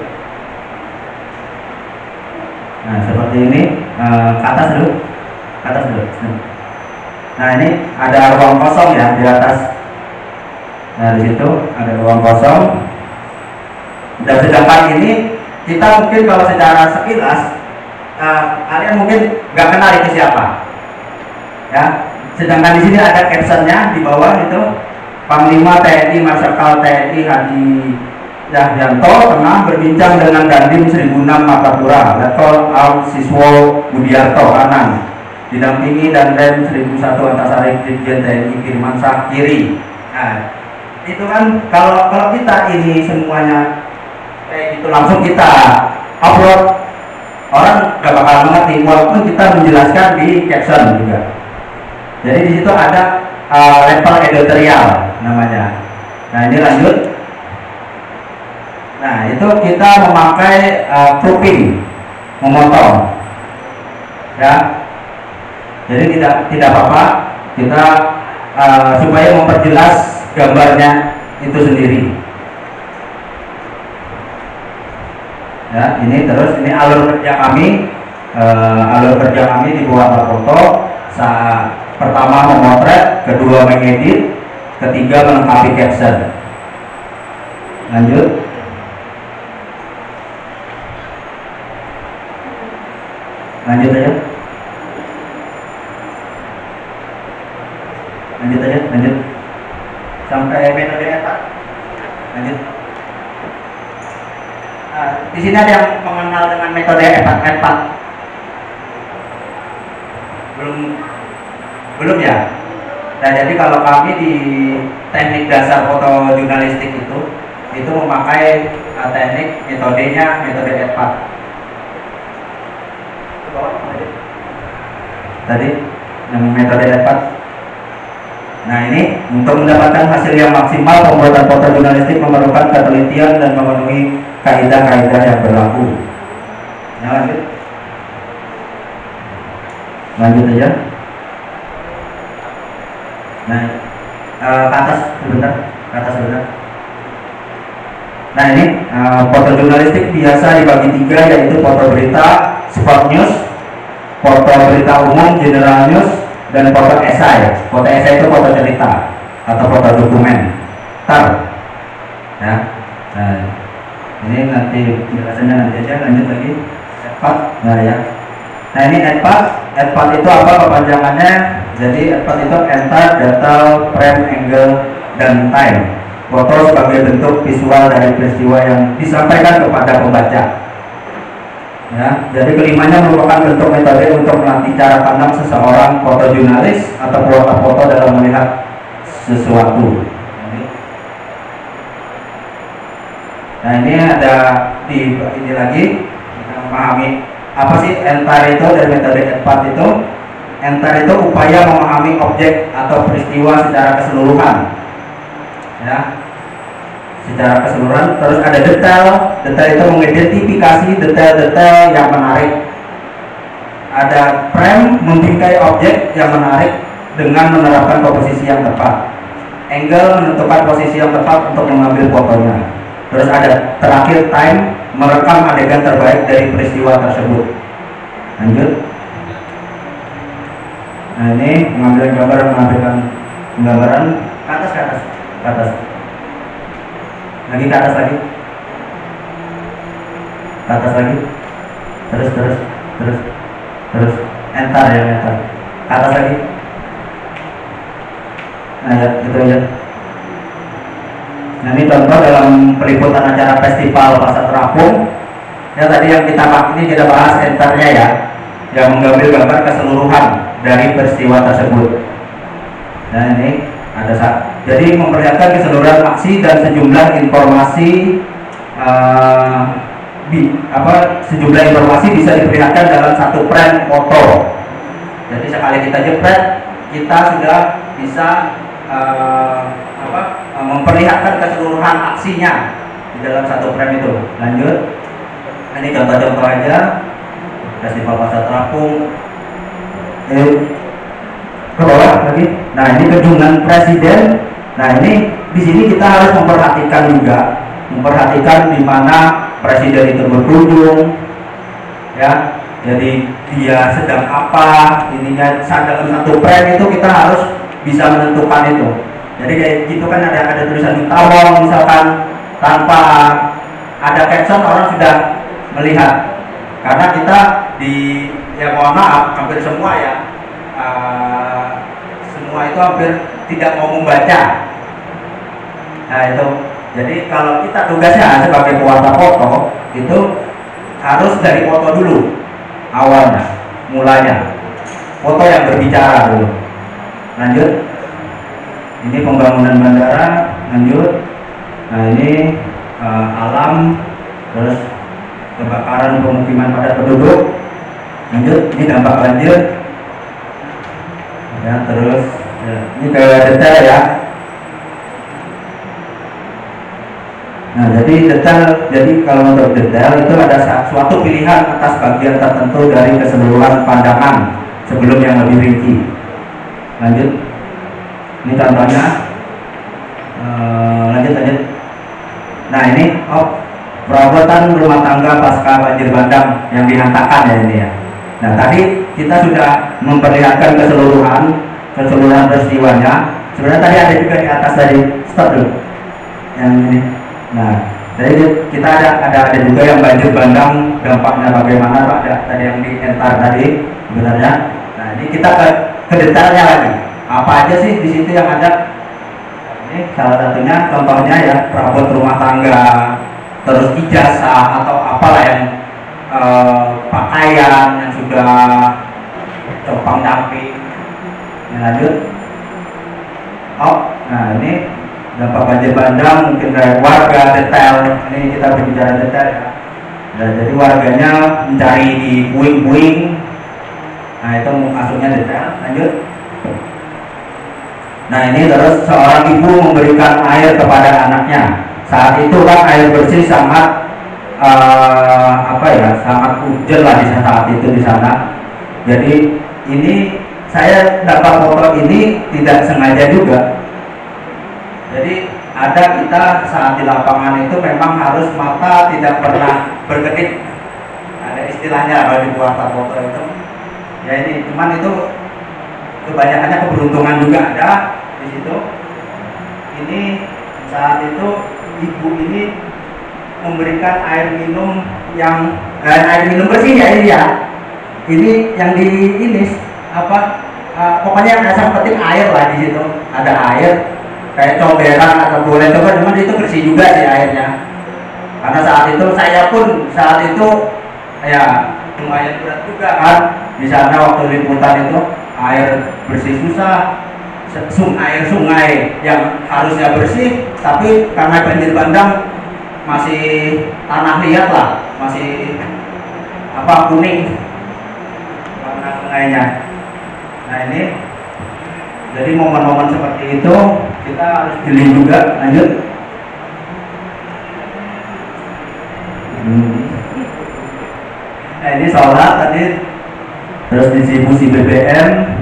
Nah seperti ini, ke atas dulu, ke atas dulu. Nah ini ada ruang kosong ya di atas. Nah di situ ada ruang kosong. Dan sedangkan ini kita mungkin kalau secara sekilas kalian mungkin nggak kenal itu siapa, ya. Sedangkan di sini ada captionnya di bawah itu, Panglima TNI Marsikal TNI Hadi Yahyanto tengah berbincang dengan Dandim 1006 Martapura, Letkol Al Siswo Budiarto kanan, didampingi dan Rem 1001 Antasari Brigjen TNI Firmansyah kiri. Nah, itu kan kalau kita ini semuanya itu langsung kita upload, orang gak bakal mengerti walaupun kita menjelaskan di caption juga. Jadi di situ ada level editorial namanya. Nah ini lanjut. Nah itu kita memakai cropping, memotong, ya. Jadi tidak apa-apa kita supaya memperjelas gambarnya itu sendiri. Ya ini terus ini alur kerja kami, di bawah foto. Pertama memotret, kedua mengedit, ketiga melengkapi caption. Lanjut. Lanjut aja. Lanjut. Sampai metode eta. Lanjut. Nah, di sini ada yang mengenal dengan metode EPAT. Belum ya. Nah jadi kalau kami di teknik dasar foto jurnalistik itu memakai teknik metodenya metode EPAT. Tadi yang metode EPAT. Nah ini untuk mendapatkan hasil yang maksimal, pembuatan foto jurnalistik memerlukan ketelitian dan memenuhi kaidah-kaidah yang berlaku. Nah, lanjut aja. Nah, ke atas sebentar. Nah ini foto jurnalistik biasa dibagi tiga, yaitu foto berita, sport news, foto berita umum, general news, dan foto esai. Foto esai itu foto cerita atau foto dokumen. Ya. Nah, ini nanti penjelasannya nanti aja. Lanjut lagi. EPAT. Nah ya. Nah ini EPAT itu apa kepanjangannya? Jadi EPAT itu enter, data, frame, angle, dan time. Foto sebagai bentuk visual dari peristiwa yang disampaikan kepada pembaca. Ya, jadi kelimanya merupakan bentuk metode untuk melatih cara pandang seseorang fotojurnalis atau pewarta foto dalam melihat sesuatu. Nah ini ada di ini lagi kita memahami apa sih enter itu dari metode EPAT itu. Enter itu upaya memahami objek atau peristiwa secara keseluruhan, ya, secara keseluruhan. Terus ada detail itu mengidentifikasi detail-detail yang menarik. Ada frame, membingkai objek yang menarik dengan menerapkan komposisi yang tepat. Angle, menentukan posisi yang tepat untuk mengambil fotonya. Terus ada terakhir time, merekam adegan terbaik dari peristiwa tersebut. Lanjut. Nah ini mengambil gambar, mengambilkan penggambaran ke atas, lagi ke atas lagi, terus enter ya, enter ke atas lagi. Nah ya itu ya. Nah ini contoh dalam peliputan acara festival Pasar Terapung. Ya tadi yang kita bahas enternya ya, yang mengambil gambar keseluruhan dari peristiwa tersebut. Nah ini ada jadi memperlihatkan keseluruhan aksi dan sejumlah informasi sejumlah informasi bisa diperlihatkan dalam satu frame foto. Jadi sekali kita jepret, kita sudah bisa memperlihatkan keseluruhan aksinya di dalam satu frame itu. Lanjut. Ini contoh-contoh aja. Festival Pasar Terapung. Ke bawah lagi. Nah, ini kunjungan presiden. Nah, ini di sini kita harus memperhatikan juga, memperhatikan di mana presiden itu berkunjung, ya. Jadi dia sedang apa, ininya dalam satu frame itu kita harus bisa menentukan itu. Jadi kayak gitu kan ada tulisan di tawong misalkan, tanpa ada caption orang sudah melihat. Karena kita ya mohon maaf, hampir semua ya, semua itu hampir tidak mau membaca. Nah itu, jadi kalau kita tugasnya sebagai pewarta foto itu harus dari foto dulu awalnya, mulanya foto yang berbicara dulu. Lanjut, ini pembangunan bandara. Lanjut, nah ini alam, terus kebakaran pemukiman padat penduduk. Lanjut, ini dampak banjir. Ya, terus ya, ini ke detail ya. Nah, jadi detail, jadi kalau untuk detail itu ada suatu pilihan atas bagian tertentu dari keseluruhan pandangan sebelum yang lebih rinci. Lanjut, ini contohnya. Lanjut. Nah, ini perabotan rumah tangga pasca banjir bandang yang dihantarkan ya ini ya. Nah, tadi kita sudah memperlihatkan keseluruhan peristiwanya. Sebenarnya tadi ada juga di atas tadi, stop dulu. Yang ini. Nah, jadi kita ada juga yang banjir bandang dampaknya bagaimana Pak, ada tadi yang di entar tadi sebenarnya. Nah, ini kita ke detailnya lagi. Apa aja sih di situ yang ada? Ini salah satunya contohnya ya, perabot rumah tangga, terus ijazah atau apalah yang pakaian yang sudah copang camping. Lanjut. Nah ini dampak banjir bandang mungkin dari warga, detail. Ini kita berbicara detail ya. Nah, jadi warganya mencari di puing-puing. Nah itu masuknya detail. Lanjut. Nah ini terus seorang ibu memberikan air kepada anaknya. Saat itu kan air bersih sangat sangat hujan lah di saat itu di sana. Jadi ini saya dapat foto ini tidak sengaja juga. Jadi ada kita saat di lapangan itu memang harus mata tidak pernah berkedip. Ada istilahnya kalau dibuat foto itu. Ya ini cuman itu kebanyakannya keberuntungan juga ada di situ. Ini saat itu ibu ini memberikan air minum yang air minum bersih ya ini ya. Ini yang di ini pokoknya yang asam penting air lah di situ. Ada air kayak comberan atau boleh coba, cuman itu bersih juga sih airnya. Karena saat itu saya pun saat itu ya lumayan berat juga kan di sana waktu liputan itu air bersih susah. Air sungai yang harusnya bersih tapi karena banjir bandang masih tanah liat lah, masih kuning warna sungainya. Nah ini jadi momen-momen seperti itu kita harus jeli juga. Lanjut. Nah ini sholat tadi, terus distribusi BBM.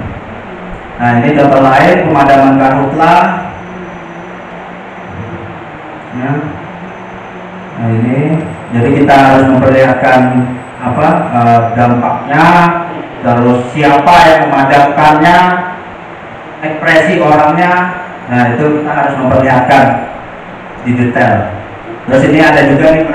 Nah ini contoh lain pemadaman karhutla. Ya. Nah ini jadi kita harus memperlihatkan dampaknya, terus siapa yang memadamkannya, ekspresi orangnya. Nah itu kita harus memperlihatkan di detail. Terus ini ada juga nih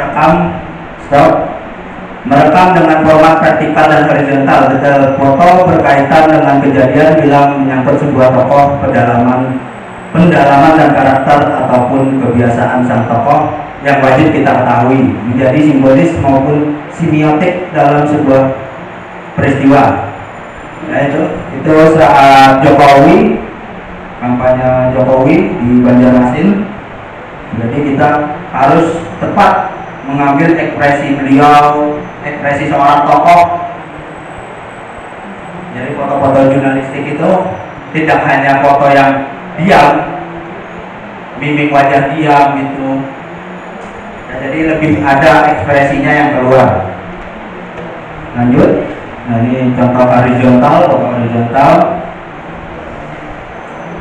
merekam dengan format vertikal dan horizontal. Detail foto berkaitan dengan kejadian bila menyangkut sebuah tokoh, pendalaman dan karakter ataupun kebiasaan sang tokoh yang wajib kita ketahui, menjadi simbolis maupun semiotik dalam sebuah peristiwa. Nah itu saat Jokowi, kampanye Jokowi di Banjarmasin. Jadi kita harus tepat mengambil ekspresi beliau, ekspresi seorang tokoh. Jadi foto-foto jurnalistik itu tidak hanya foto yang diam, mimik wajah diam gitu. Nah, jadi lebih ada ekspresinya yang keluar. Lanjut. Nah ini contoh horizontal, foto horizontal.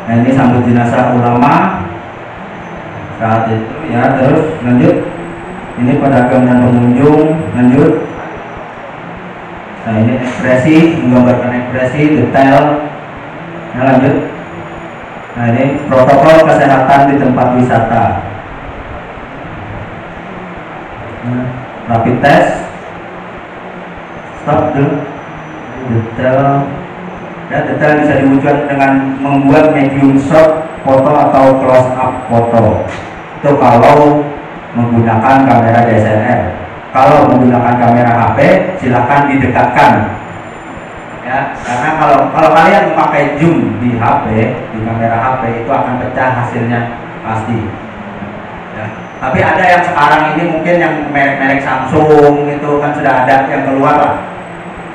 Nah ini sambut jenazah ulama saat itu ya. Terus lanjut. Ini pedagang dan pengunjung. Lanjut. Nah ini ekspresi, menggambarkan ekspresi detail. Nah lanjut. Nah ini protokol kesehatan di tempat wisata. Nah, rapid test. Stop dulu. Detail. Ya, detail bisa diwujudkan dengan membuat medium shot foto atau close up foto. Itu kalau menggunakan kamera DSLR. Kalau menggunakan kamera HP, silakan didekatkan. Ya, karena kalau kalian memakai zoom di HP, di kamera HP itu akan pecah hasilnya pasti. Ya. Tapi ada yang sekarang ini mungkin yang merek-merek Samsung itu kan sudah ada yang keluar lah.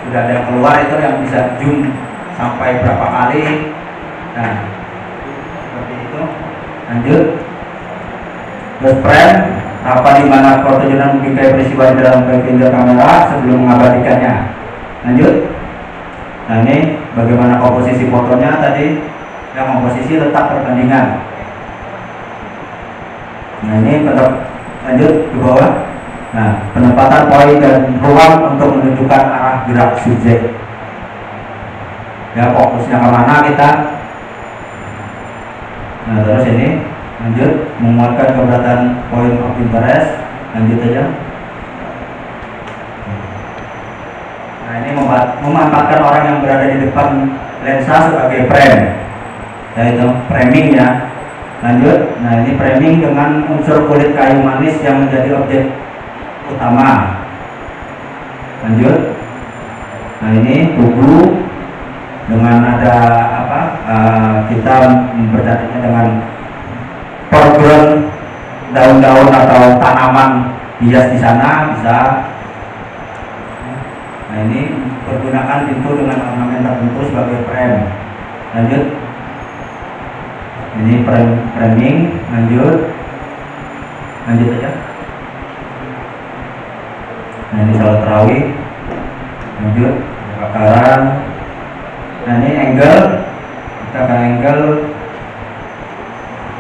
Sudah ada yang keluar itu yang bisa zoom sampai berapa kali. Nah, seperti itu. Lanjut. Terus frame, apa di mana foto jurnal membingkai peristiwa di dalam finder kamera sebelum mengabadikannya. Lanjut. Nah ini bagaimana komposisi fotonya tadi, yang komposisi letak perbandingan. Nah ini lanjut ke bawah. Nah penempatan poin dan ruang untuk menunjukkan arah gerak subjek. Ya fokusnya kemana kita. Nah terus ini lanjut menguatkan keberatan point of interest. Lanjut aja. Nah ini memanfaatkan orang yang berada di depan lensa sebagai frame, yaitu framing ya. Lanjut. Nah ini framing dengan unsur kulit kayu manis yang menjadi objek utama. Lanjut. Nah ini tubuh dengan ada apa? Kita bercantiknya dengan foreground daun-daun atau tanaman hias di sana bisa. Nah ini pergunakan pintu dengan ornamen tertentu sebagai frame. Lanjut. Ini framing. Lanjut aja. Nah ini salat tarawih. Lanjut kebakaran. Nah ini angle, kita ke angle.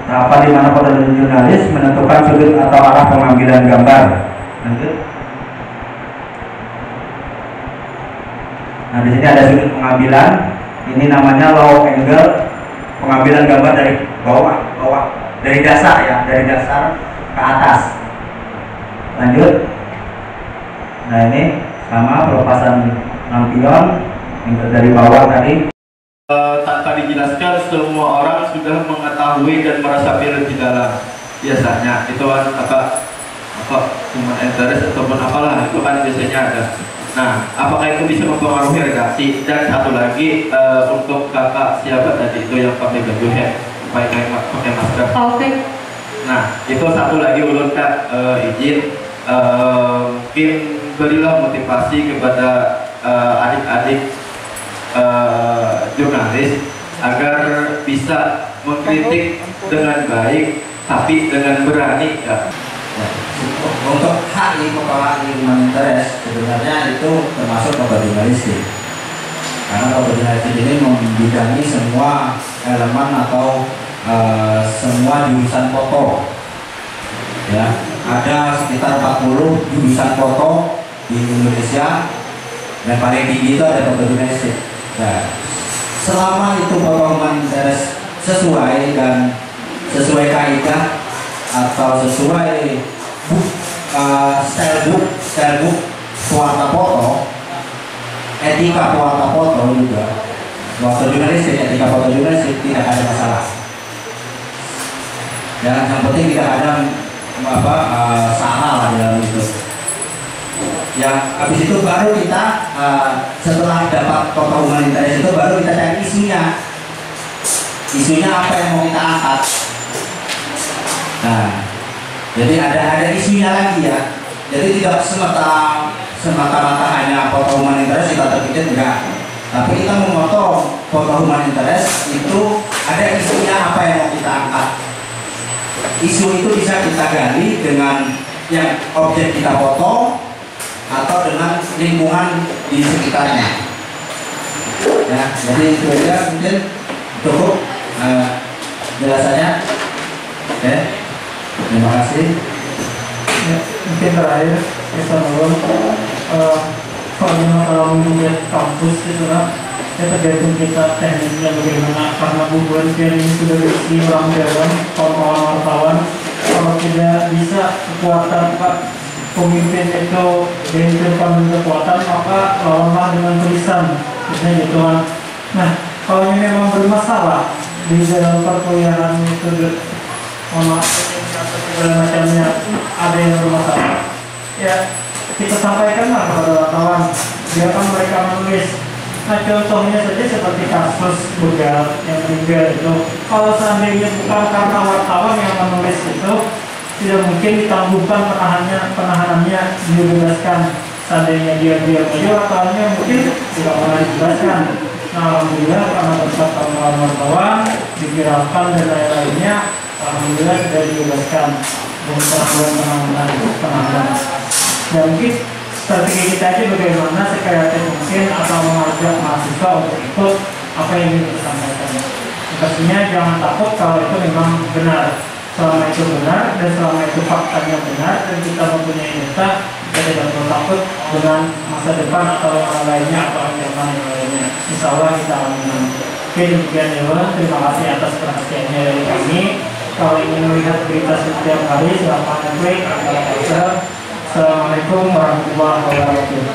Tahapan di mana fotojurnalis menentukan sudut atau arah pengambilan gambar. Lanjut. Nah di sini ada sudut pengambilan. Ini namanya low angle, pengambilan gambar dari bawah, dari dasar ya, dari dasar ke atas. Lanjut. Nah ini sama pelepasan lampion yang dari bawah tadi. Tanpa dijelaskan semua orang sudah mengetahui dan merasapi lebih dalam. Biasanya itu kan apa human interest ataupun apalah itu kan biasanya ada. Nah, apakah itu bisa mempengaruhi redaksi? Dan satu lagi untuk kakak siapa tadi itu yang pakai baju pakai masker. Taufik. Nah, itu satu lagi ulun kak izin mungkin berilah motivasi kepada adik-adik jurnalis agar bisa mengkritik dengan baik tapi dengan berani ya. Untuk HI kepala human interest sebenarnya itu termasuk fotojurnalistik, karena fotojurnalistik ini membidangi semua elemen atau semua jurusan foto ya. Ada sekitar 40 jurusan foto di Indonesia dan paling tinggi itu ada fotojurnalistik. Nah, selama itu foto human interest sesuai dan sesuai kaidah atau sesuai style book pewarta foto, etika pewarta foto juga, fotojurnalistik, etika fotojurnalistik tidak ada masalah. Dan yang penting tidak ada salah lah dalam itu. Yang habis itu baru kita setelah dapat foto human interest itu baru kita cari isunya apa yang mau kita angkat. Nah, jadi ada isunya lagi ya. Jadi tidak semata-mata hanya foto human interest kita terpikir enggak. Tapi kita memotong foto human interest itu ada isunya apa yang mau kita angkat. Isu itu bisa kita gali dengan yang objek kita foto atau dengan lingkungan di sekitarnya. Ya, jadi itu aja mungkin cukup jelasannya. Oke, terima kasih. Ya, mungkin terakhir kita belum soalnya kalau melihat kampus itu lah, ya tergantung kita tekniknya bagaimana, karena bubuan ini sudah diisi orang dewan, kawan-kawan wartawan. Kalau tidak bisa kekuatan Pak pemimpin itu dihancurkan dengan kekuatan, maka lawanlah dengan tulisan, misalnya gitu kan. Nah, kalau ini memang bermasalah di dalam perkuliahan itu, segala macamnya ada yang bermasalah, ya kita sampaikanlah kepada wartawan, biarkan mereka menulis. Nah, contohnya saja seperti kasus begal yang meninggal itu, kalau seandainya bukan karena wartawan yang menulis itu, tidak mungkin ditangguhkan penahanannya dibebaskan. Seandainya dia aja, wartawannya mungkin tidak pernah dibebaskan. Nah, alhamdulillah karena berkat kawan-kawan wartawan diviralkan dan lain-lainnya, alhamdulillah sudah dibebaskan dan penahanan. Dan mungkin strategi kita aja bagaimana sekreatif mungkin atau mengajak mahasiswa untuk ikut apa yang ingin kita sampaikan. Pastinya jangan takut kalau itu memang benar. Selama itu benar dan selama itu faktanya benar dan kita mempunyai data, kita tidak perlu takut dengan masa depan atau yang lainnya atau ancaman yang lainnya. Insya Allah kita akan menang. Oke, demikian ya. Terima kasih atas perhatiannya dari kami. Kalau ingin melihat berita setiap hari, silahkan klik. Assalamualaikum warahmatullahi wabarakatuh.